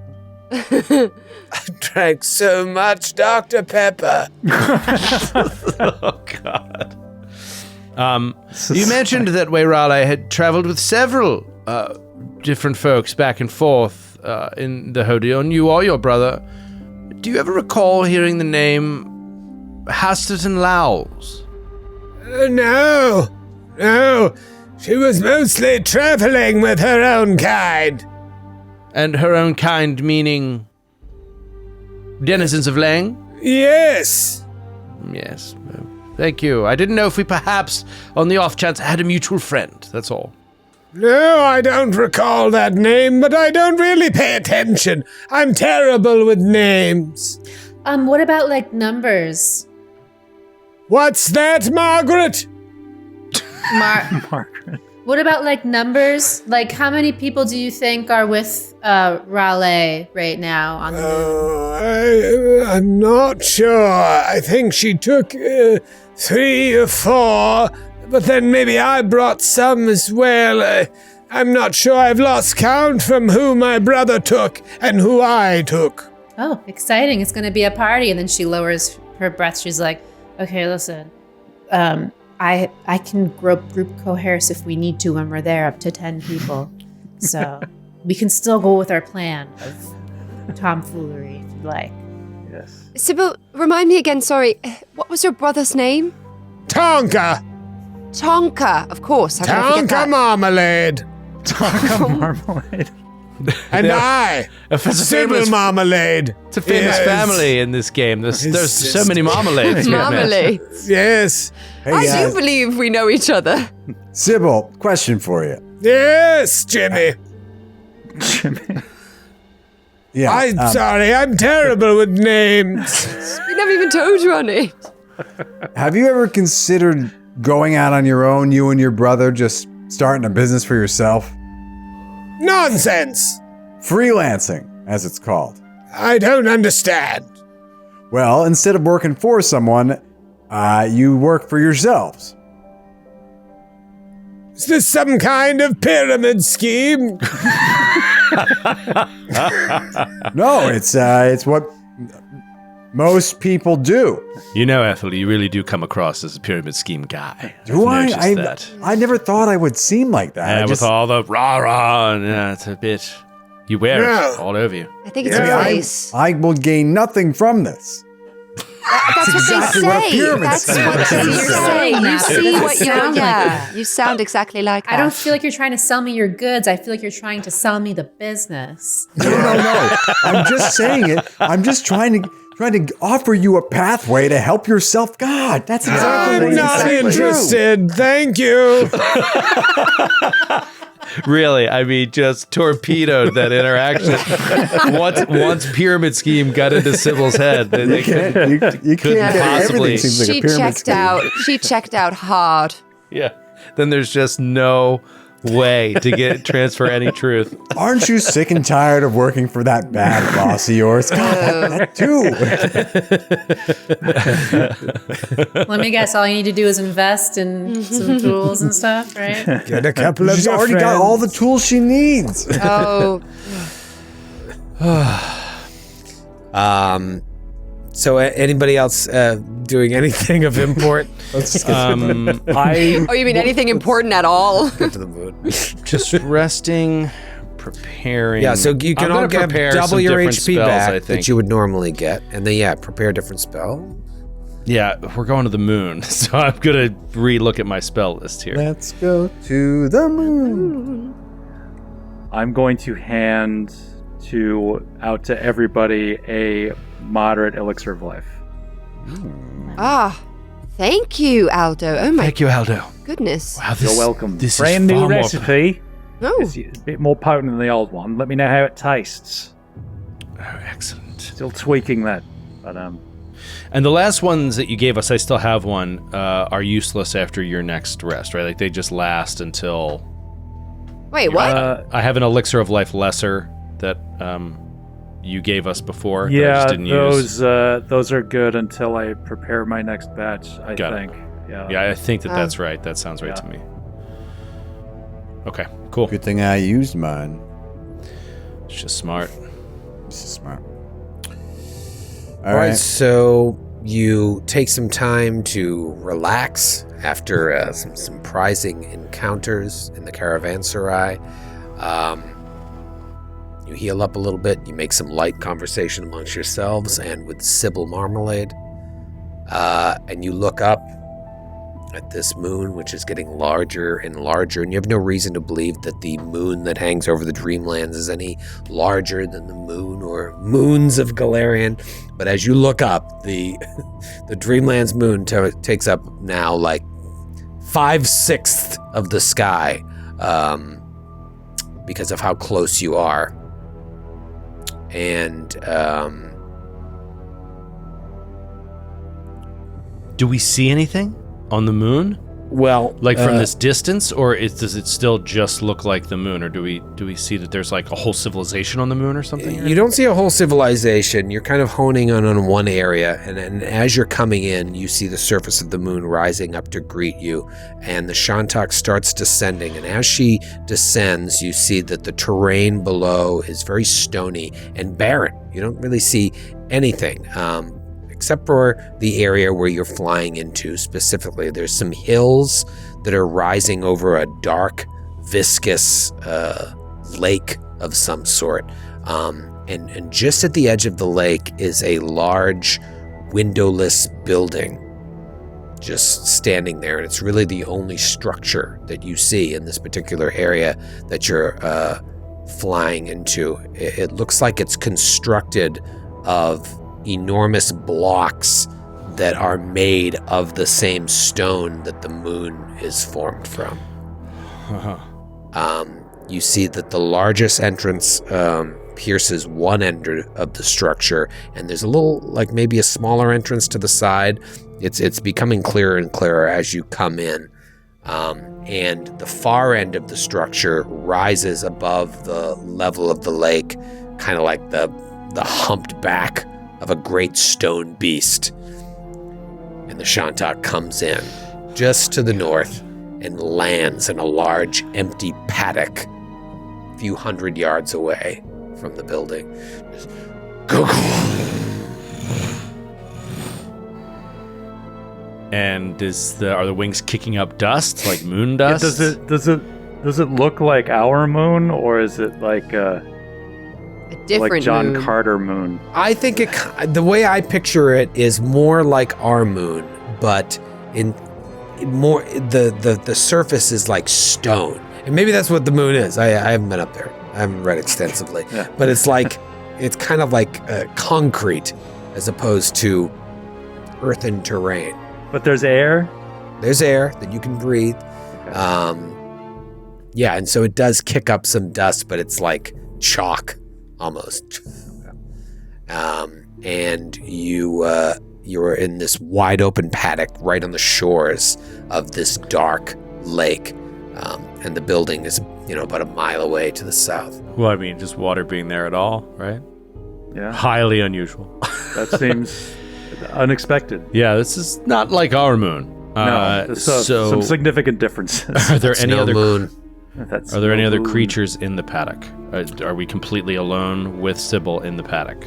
I drank so much Dr. Pepper. Oh, God. You mentioned that Wayrale had traveled with several different folks back and forth in the Hodeon, you or your brother. Do you ever recall hearing the name Hasterton Lowles? No. She was mostly traveling with her own kind. And her own kind meaning denizens of Lang? Yes. Yes. Thank you. I didn't know if we perhaps, on the off chance, had a mutual friend. That's all. No, I don't recall that name, but I don't really pay attention. I'm terrible with names. What about like numbers? What's that, Margaret? Margaret. What about like numbers? Like how many people do you think are with Raleigh right now on the moon? I'm not sure. I think she took 3 or 4, but then maybe I brought some as well. I'm not sure. I've lost count from who my brother took and who I took. Oh, exciting. It's going to be a party. And then she lowers her breath. She's like, okay, listen. I can group coerce if we need to when we're there, up to 10 people. So we can still go with our plan of tomfoolery if you like. Yes. Sybil, remind me again, sorry. What was your brother's name? Tonka! Tonka, of course. How could I forget Tonka that? Marmalade! Tonka marmalade. And I, It's a Sybil famous, Marmalade. it's a famous Yes. family in this game. There's so just- many marmalades. you have met. Marmalade. Yes. Hey, I guys. do believe we know each other. Sybil, question for you. Yes, Jimmy. Yeah. I'm sorry, I'm terrible with names. We never even told you our name. Have you ever considered going out on your own, you and your brother, just starting a business for yourself? Nonsense. Freelancing, as it's called. I don't understand. Well, instead of working for someone, you work for yourselves. Is this some kind of pyramid scheme? No, it's what most people do. You know, Ethel, you really do come across as a pyramid scheme guy. Do I? I've noticed that. I never thought I would seem like that. Yeah, I just, with all the rah-rah, and it's a bit... You wear Yeah. it all over you. I think it's Yeah, nice. I will gain nothing from this. That's exactly what what a they say. pyramid That's scheme what is. you're You're saying. saying You that, see but it what doesn't you're... sound like Yeah, that. you sound exactly like that. I don't feel like you're trying to sell me your goods. I feel like you're trying to sell me the business. No. I'm just saying it. I'm just trying to offer you a pathway to help yourself. God, that's exactly I'm what not you interested. Thank you. Really, I mean, just torpedoed that interaction. Once pyramid scheme got into Sybil's head, then they can't, could, you can't get possibly- everything seems like She a pyramid checked scheme. out. She checked out hard. yeah. Then there's just no way to transfer any truth. Aren't you sick and tired of working for that bad boss of yours? God, that too. Let me guess. All you need to do is invest in some tools and stuff, right? Get a couple of She's your already got all the tools she needs. Oh, So anybody else doing anything of import? Let's just get oh, you mean anything important at all? Get to the mood. Just resting, preparing. Yeah, so you can I'm all gonna get prepare double some your different HP spells, back I think. that you would normally get, and then prepare a different spell. Yeah, we're going to the moon, so I'm gonna re-look at my spell list here. Let's go to the moon. I'm going to hand out to everybody a moderate elixir of life. Ah, thank you, Aldo. Oh my Thank you, Aldo. goodness. Wow, You're welcome. This Brand is new far more- recipe. Oh, It's a bit more potent than the old one. Let me know how it tastes. Oh, excellent. Still tweaking that, but And the last ones that you gave us, I still have one, are useless after your next rest, right? Like they just last until... wait, what? I have an elixir of life lesser that you gave us before that I yeah, just didn't use. those are good until I prepare my next batch. I Got it. think. Yeah. Yeah, I think that's right. That sounds right to me. Okay, cool. Good thing I used mine. It's just smart. This is smart. All right, so you take some time to relax after some surprising encounters in the caravanserai. You heal up a little bit. You make some light conversation amongst yourselves and with Sybil Marmalade. And you look up at this moon, which is getting larger and larger. And you have no reason to believe that the moon that hangs over the Dreamlands is any larger than the moon or moons of Galarian. But as you look up, the Dreamlands moon takes up now like 5/6 of the sky because of how close you are. And Do we see anything on the moon? Well, Like from this distance, or does it still just look like the moon, or do we see that there's like a whole civilization on the moon or something? you don't see a whole civilization. You're kind of honing in on one area, and as you're coming in, you see the surface of the moon rising up to greet you, and the Shantak starts descending, and as she descends, you see that the terrain below is very stony and barren. You don't really see anything, except for the area where you're flying into specifically. There's some hills that are rising over a dark, viscous lake of some sort. And just at the edge of the lake is a large, windowless building just standing there. And it's really the only structure that you see in this particular area that you're flying into. It looks like it's constructed of enormous blocks that are made of the same stone that the moon is formed from. You see that the largest entrance pierces one end of the structure, and there's a little, like maybe a smaller entrance to the side. It's becoming clearer and clearer as you come in. And the far end of the structure rises above the level of the lake, kind of like the humped back of a great stone beast. And the Shantak comes in just to the north and lands in a large empty paddock a few hundred yards away from the building. Just, go. And are the wings kicking up dust, like moon dust? Does it look like our moon, or is it like A different like John moon. Carter moon? I think the way I picture it is more like our moon, but in more the surface is like stone, and maybe that's what the moon is. I haven't been up there. I haven't read extensively, but it's like it's kind of like concrete as opposed to earthen terrain. But there's air. There's air that you can breathe. Yeah, and so it does kick up some dust, but it's like chalk almost. And you're in this wide open paddock right on the shores of this dark lake. And the building is, about a mile away to the south. Well, I mean, just water being there at all, right? Yeah, Highly unusual. that seems unexpected. Yeah, this is not like our moon. No, so some significant differences. Are there It's any no other moon. That's Are there any no other moon. creatures in the paddock? Are we completely alone with Sybil in the paddock?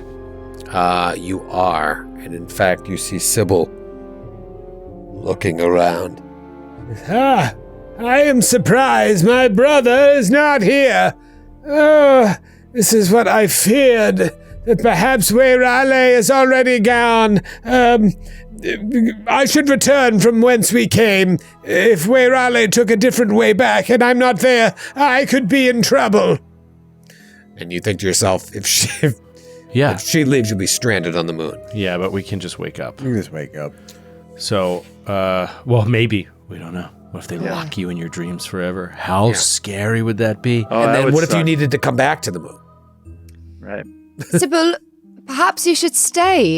You are, and in fact, you see Sybil looking around. I am surprised my brother is not here. This is what I feared, that perhaps Weyrale is already gone. I should return from whence we came. If Weyrale took a different way back and I'm not there, I could be in trouble. And you think to yourself, if she leaves, you'll be stranded on the moon. Yeah, but we can just wake up. You just wake up. So, well, maybe. We don't know. What if they lock you in your dreams forever? How scary would that be? Oh, And that then would what if you suck. needed to come back to the moon? Right. Sybil, perhaps you should stay.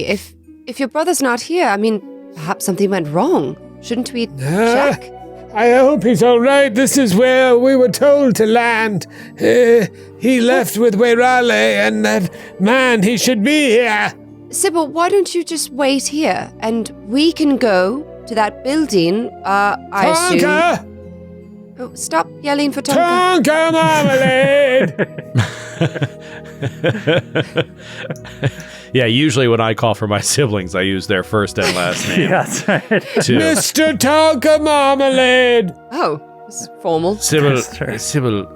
If your brother's not here, I mean, perhaps something went wrong. Shouldn't we check? I hope he's all right. This is where we were told to land. He left with Weyrale, and that man, he should be here. Sybil, why don't you just wait here and we can go to that building, I assume. Tonka! Oh, stop yelling for Tonka. Tonka marmalade! Yeah, usually when I call for my siblings, I use their first and last name. Yeah, that's right. Too. Mr. Tonka marmalade! Oh, it's formal. Sybil,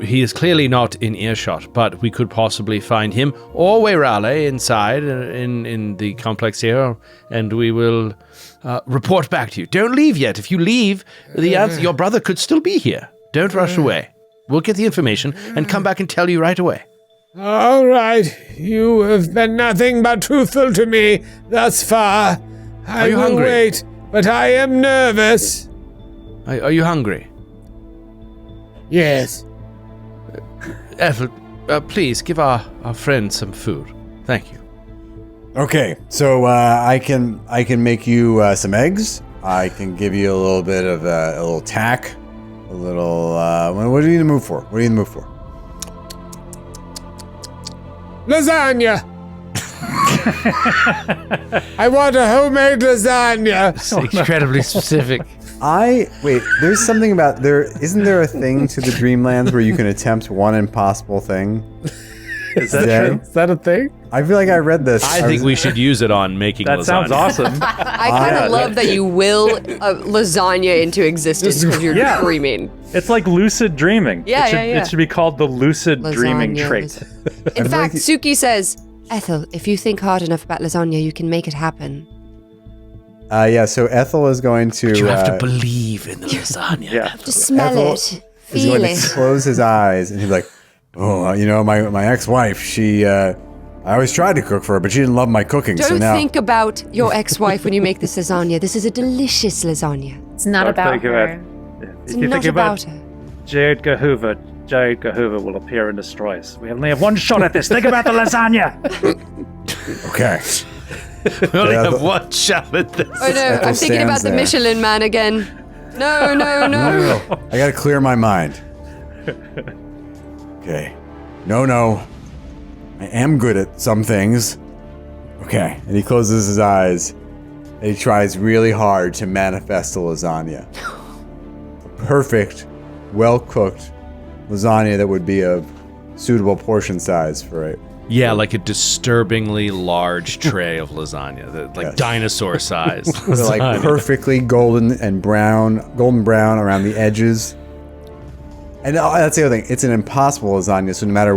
he is clearly not in earshot, but we could possibly find him or Weyrale inside in the complex here, and we will report back to you. Don't leave yet. If you leave, your brother could still be here. Don't rush away. We'll get the information and come back and tell you right away. All right, you have been nothing but truthful to me thus far. I you will hungry? wait, but I am nervous. Are you hungry? Yes. Ethel, please give our friend some food. Thank you. Okay, so I can make you some eggs I can give you a little bit of a little tack, a little. What do you need to move for? What do you need to move for? Lasagna. I want a homemade lasagna. It's incredibly specific. Wait. There's something about there. Isn't there a thing to the Dreamlands where you can attempt one impossible thing? Is that true? Is that a thing? I feel like I read this. I think we should use it on making That lasagna. sounds awesome. I kind of love that you will lasagna into existence because you're Yeah. dreaming. It's like lucid dreaming. Yeah, it should, yeah. It should be called the lucid dreaming Lasagna, trait. In fact, like- Suki says, Ethel, if you think hard enough about lasagna, you can make it happen. Yeah. So Ethel is going to. You have to believe in the lasagna. Yeah. Just smell Ethel it, is feel going to it. close his eyes and he's like, "Oh, my ex-wife. She. I always tried to cook for her, but she didn't love my cooking. so Don't now." think about your ex-wife when you make this lasagna. This is a delicious lasagna. It's not Don't about think her. about- It's If you not think about about her. Jade Gahoover will appear and destroy us. We only have one shot at this. Think about the lasagna. Okay. We only Yeah, have one shot at this. Oh no, Ethel I'm thinking about stands the there. Michelin Man again. No, no, no. I gotta clear my mind. Okay. No. I am good at some things. Okay. And he closes his eyes and he tries really hard to manifest a lasagna. A perfect, well-cooked lasagna that would be of suitable portion size for it. Yeah, like a disturbingly large tray of lasagna, like Yes. dinosaur size. They're like perfectly golden brown around the edges. And that's the other thing. It's an impossible lasagna, so no matter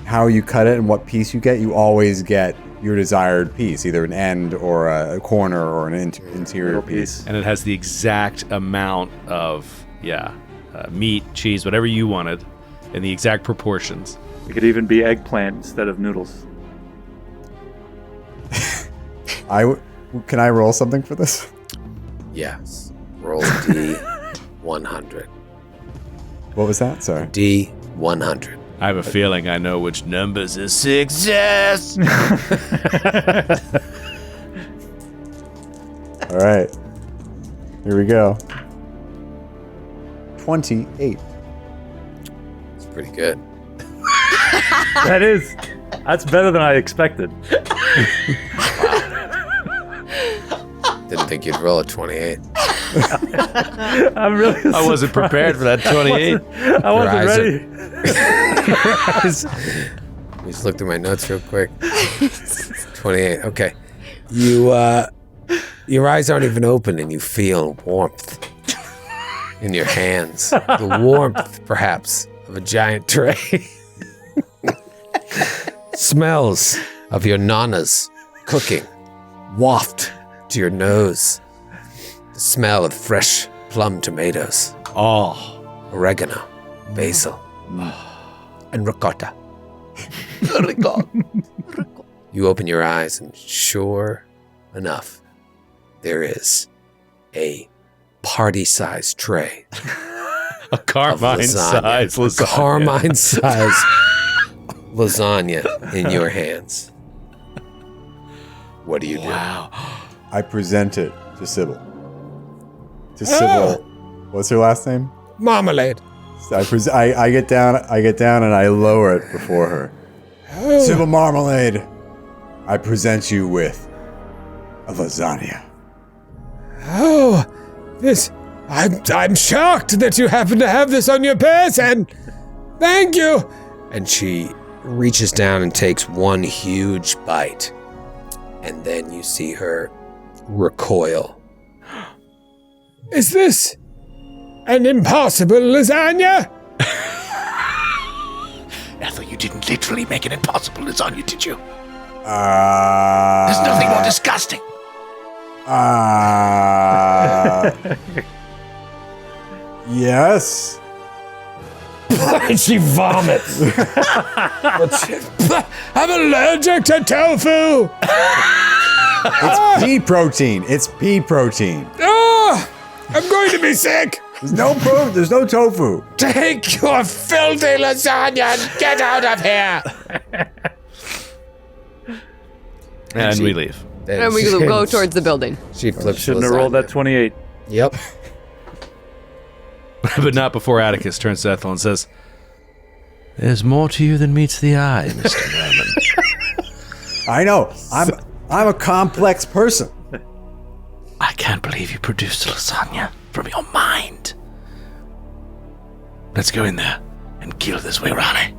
how you cut it and what piece you get, you always get your desired piece, either an end or a corner or an interior piece. And it has the exact amount of, meat, cheese, whatever you wanted, in the exact proportions. It could even be eggplant instead of noodles. Can I roll something for this? Yes. Roll D100. What was that? Sorry. D100. I have a feeling I know which numbers is success. All right. Here we go. 28. It's pretty good. That's better than I expected. Didn't think you'd roll a 28. I'm really. I wasn't prepared for that 28. I wasn't Your eyes ready. Let me just look through my notes real quick. 28. Okay. Your eyes aren't even open and you feel warmth in your hands. The warmth, perhaps, of a giant tray. Smells of your nana's cooking waft to your nose. The smell of fresh plum tomatoes, Oh, oregano, basil, and ricotta. You open your eyes and sure enough, there is a party-sized tray. a carmine-sized lasagna. Carmine-sized lasagna in your hands. What do you do? Wow. I present it to Sybil. Sybil. What's her last name? Marmalade. I get down and I lower it before her. Sybil Marmalade, I present you with a lasagna. Oh, this... I'm shocked that you happen to have this on your person. Thank you. And she reaches down and takes one huge bite. And then you see her recoil. Is this an impossible lasagna? Ethel, you didn't literally make an impossible lasagna, did you? There's Nothing more disgusting. Yes. And she vomits. I'm allergic to tofu. It's pea protein. It's pea protein. Oh, I'm going to be sick. There's no tofu. Take your filthy lasagna and get out of here. And we leave. And we go towards the building. She flips. Shouldn't have rolled that 28. Yep. But not before Atticus turns to Ethel and says, "There's more to you than meets the eye, Mr. Merman." I know. I'm a complex person. I can't believe you produced lasagna from your mind. Let's go in there and kill this Wayrani.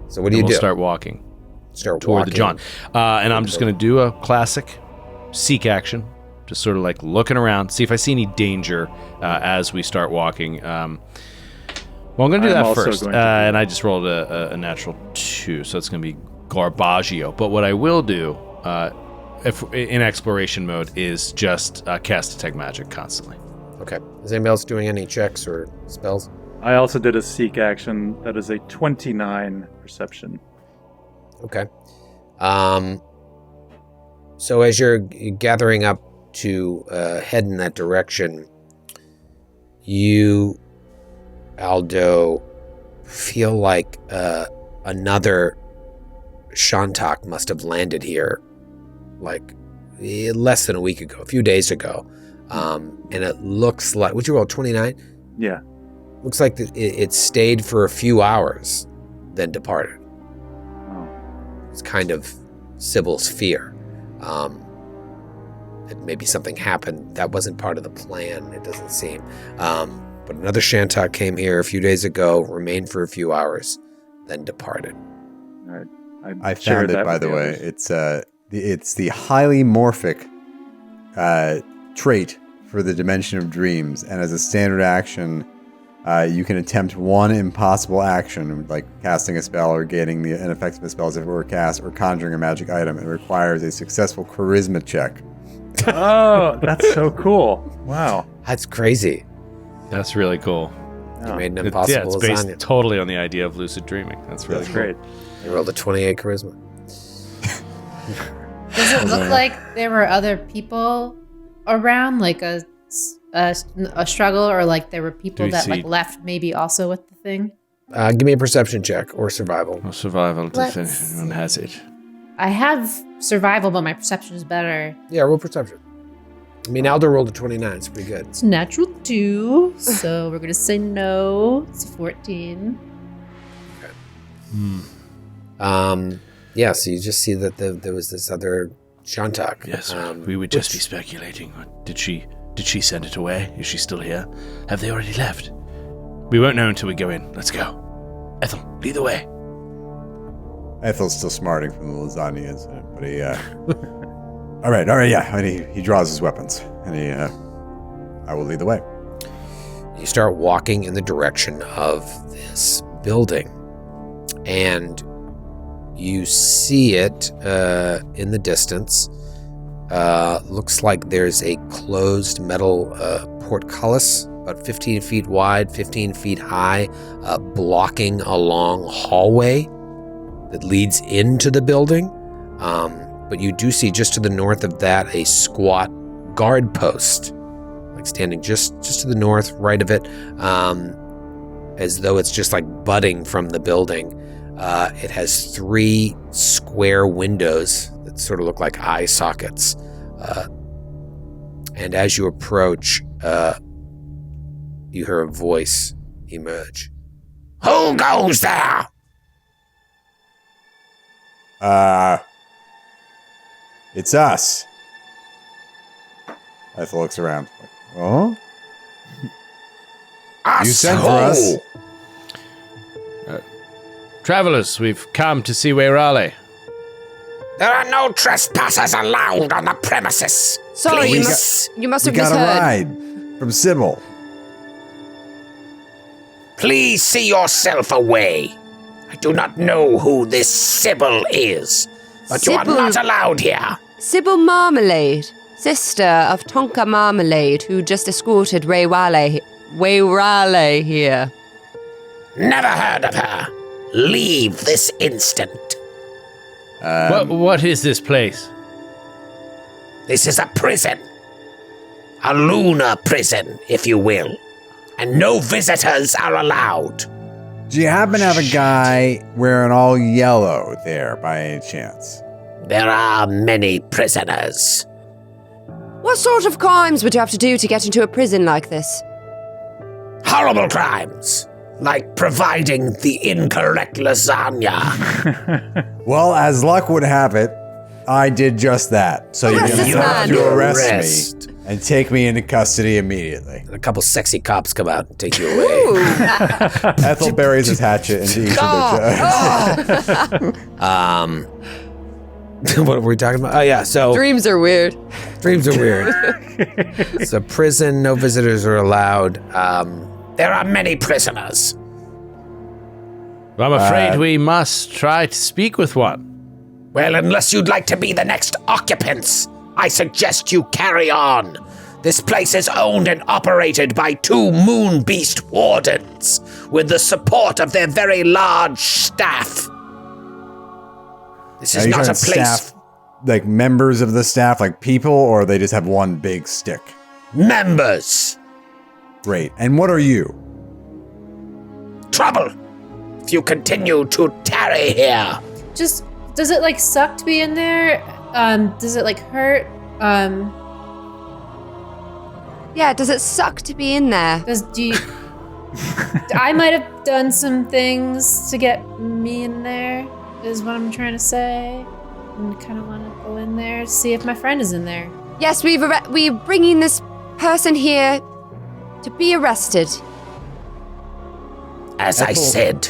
So what do you do? We'll start walking toward the John. And I'm just going to do a classic seek action. Just sort of like looking around, see if I see any danger as we start walking. Well, I'm going to do that first. And I just rolled a natural 2, so it's going to be Garbaggio. But what I will do if in exploration mode is just cast Detect Magic constantly. Okay. Is anybody else doing any checks or spells? I also did a seek action. That is a 29 perception. Okay. So as you're gathering up to head in that direction, you, Aldo, feel like another Shantak must have landed here like less than a week ago, a few days ago. And it looks like, would you roll 29? Yeah. Looks like it stayed for a few hours, then departed. Oh. It's kind of Sybil's fear. That maybe something happened that wasn't part of the plan, it doesn't seem. But another Shantak came here a few days ago, remained for a few hours, then departed. All right. I found it, by the way. It's the highly morphic trait for the Dimension of Dreams, and as a standard action, you can attempt one impossible action, like casting a spell or gaining an effect of a spell as if it were cast, or conjuring a magic item. It requires a successful charisma check. Oh, that's so cool. Wow. That's crazy. That's really cool. You made an impossible it's based lasagna. totally on the idea of lucid dreaming. That's really cool. Great. You rolled a 28 charisma. Does it look like there were other people around, like a struggle, or like there were people that like left maybe also with the thing? Give me a perception check or survival. Or survival to Let's finish. Anyone has it. I have survival, but my perception is better. Yeah, roll perception. I mean, Aldo rolled a 29. It's pretty good. It's natural 2, so we're gonna say no. It's 14. Yeah, so you just see that there was this other Shantak. Yes, we would just be speculating. Did she send it away? Is she still here? Have they already left? We won't know until we go in. Let's go. Ethel, lead the way. Ethel's still smarting from the lasagna incident, but he, all right, yeah. And he draws his weapons, and I will lead the way. You start walking in the direction of this building, and you see it in the distance. Looks like there's a closed metal portcullis, about 15 feet wide, 15 feet high, blocking a long hallway that leads into the building. But you do see just to the north of that a squat guard post, like standing just to the north, right of it, as though it's just like budding from the building. It has 3 square windows that sort of look like eye sockets. And as you approach, you hear a voice emerge. Who goes there? It's us. Ethel looks around. Oh? You sent for us? Travelers, we've come to see Wayrale. There are no trespassers allowed on the premises. Sorry, you Please. must We have got a misheard. ride from Sybil. Please see yourself away. I do not know who this Sybil is, but you are Sybil. not allowed here. Sybil Marmalade, sister of Tonka Marmalade, who just escorted Wayrale here. Never heard of her. Leave this instant. What is this place? This is a prison. A lunar prison, if you will. And no visitors are allowed. Do you happen to have a guy wearing all yellow there by any chance? There are many prisoners. What sort of crimes would you have to do to get into a prison like this? Horrible crimes, like providing the incorrect lasagna. Well, as luck would have it, I did just that. So you're Arrest going this to have man. to arrest Arrest. me and take me into custody immediately. And a couple sexy cops come out and take you away. Ooh. Ethel buries his hatchet into each of the What were we talking about? Oh, yeah. So Dreams are weird. dreams are weird. So prison, no visitors are allowed. There are many prisoners. I'm afraid we must try to speak with one. Well, unless you'd like to be the next occupants, I suggest you carry on. This place is owned and operated by 2 moon beast wardens, with the support of their very large staff. This is Are you not a talking place. staff, like members of the staff, like people, or they just have one big stick? Members. Great. And what are you? Trouble. If you continue to tarry here. Just does it like suck to be in there? Does it like hurt? Yeah, does it suck to be in there? Do you? I might have done some things to get me in there. Is what I'm trying to say. And kind of want to go in there, see if my friend is in there. Yes, we're bringing this person here to be arrested. As I said,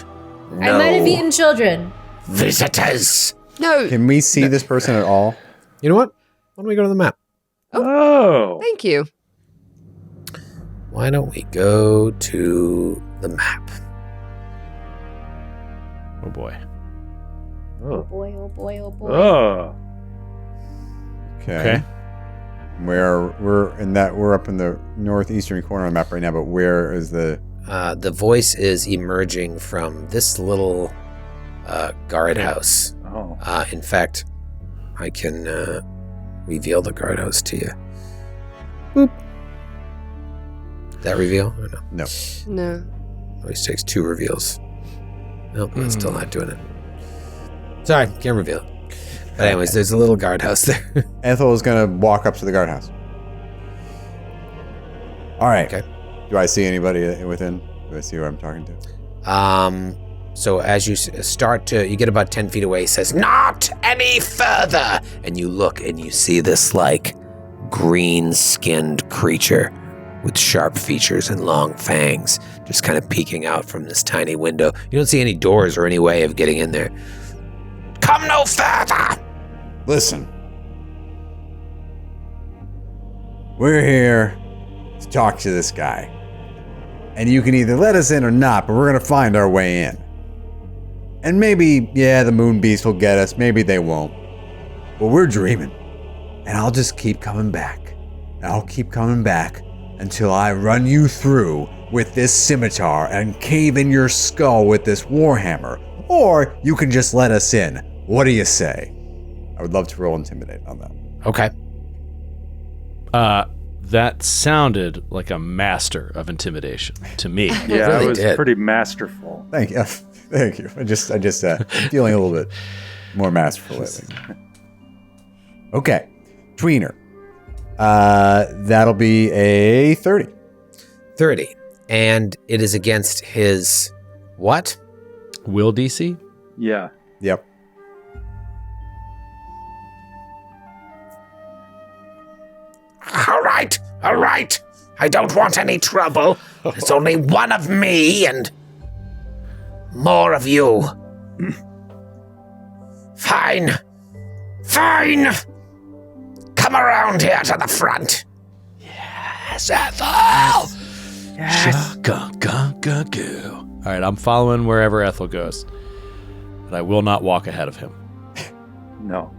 I might have no eaten children. visitors. No, Can we see this person at all? You know what? Why don't we go to the map? Oh. thank you. Why don't we go to the map? Oh boy. Oh. Boy, oh boy, oh boy. Oh. Okay. We're up in the northeastern corner of the map right now, but where is the The voice is emerging from this little guardhouse. Oh. In fact, I can reveal the guardhouse to you. Boop. Did that reveal or no? no? No. Always takes 2 reveals. Nope, that's still not doing it. Sorry, can't reveal it. But anyways, there's a little guardhouse there. Ethel is gonna walk up to the guardhouse. All right. Okay. Do I see anybody within? Do I see who I'm talking to? So as you you get about 10 feet away, he says, "Not any further!" And you look and you see this like green-skinned creature with sharp features and long fangs just kind of peeking out from this tiny window. You don't see any doors or any way of getting in there. Come no further. Listen. We're here to talk to this guy. And you can either let us in or not, but we're going to find our way in. And maybe, yeah, the moon beast will get us. Maybe they won't. But we're dreaming. And I'll just keep coming back. And I'll keep coming back until I run you through with this scimitar and cave in your skull with this warhammer. Or you can just let us in. What do you say? I would love to roll intimidate on that. Okay. That sounded like a master of intimidation to me. Yeah, really it was did. pretty masterful. Thank you. Thank you. I just feeling a little bit more masterful lately. Okay. Tweener. That'll be a 30. 30. And it is against his what? Will DC? Yeah. Yep. All right. I don't want any trouble. There's only one of me and more of you. Fine. Come around here to the front. Yes, Ethel. Go. All right, I'm following wherever Ethel goes. But I will not walk ahead of him. No.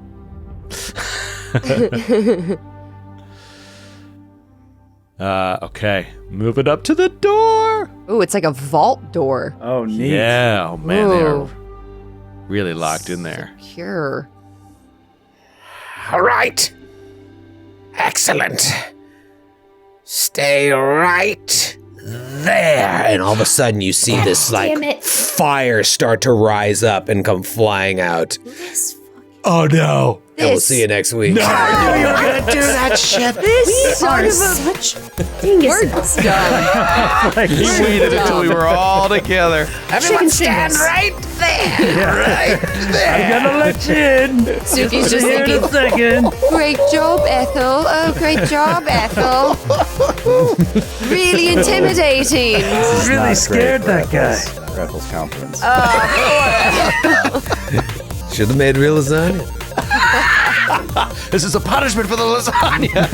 Okay. Moving up to the door. Ooh, it's like a vault door. Oh, neat. Yeah. Oh, man, they Ooh. are really locked in there. Secure. All right. Excellent. Stay right there. And all of a sudden you see this like damn it. fire start to rise up and come flying out. This Oh no. And we'll see you next week. You're gonna do that shit. This son Are of a... such We're dinguses. dumb. Like, We waited until we were all together. Everyone stand fingers. right there. Right there. I'm gonna let you in. Suki's just Here in thinking, a second. great job, Ethel. Oh, great job, Ethel. Really intimidating. Really scared that guy. Ethel's confidence. Should have made real lasagna. This is a punishment for the lasagna.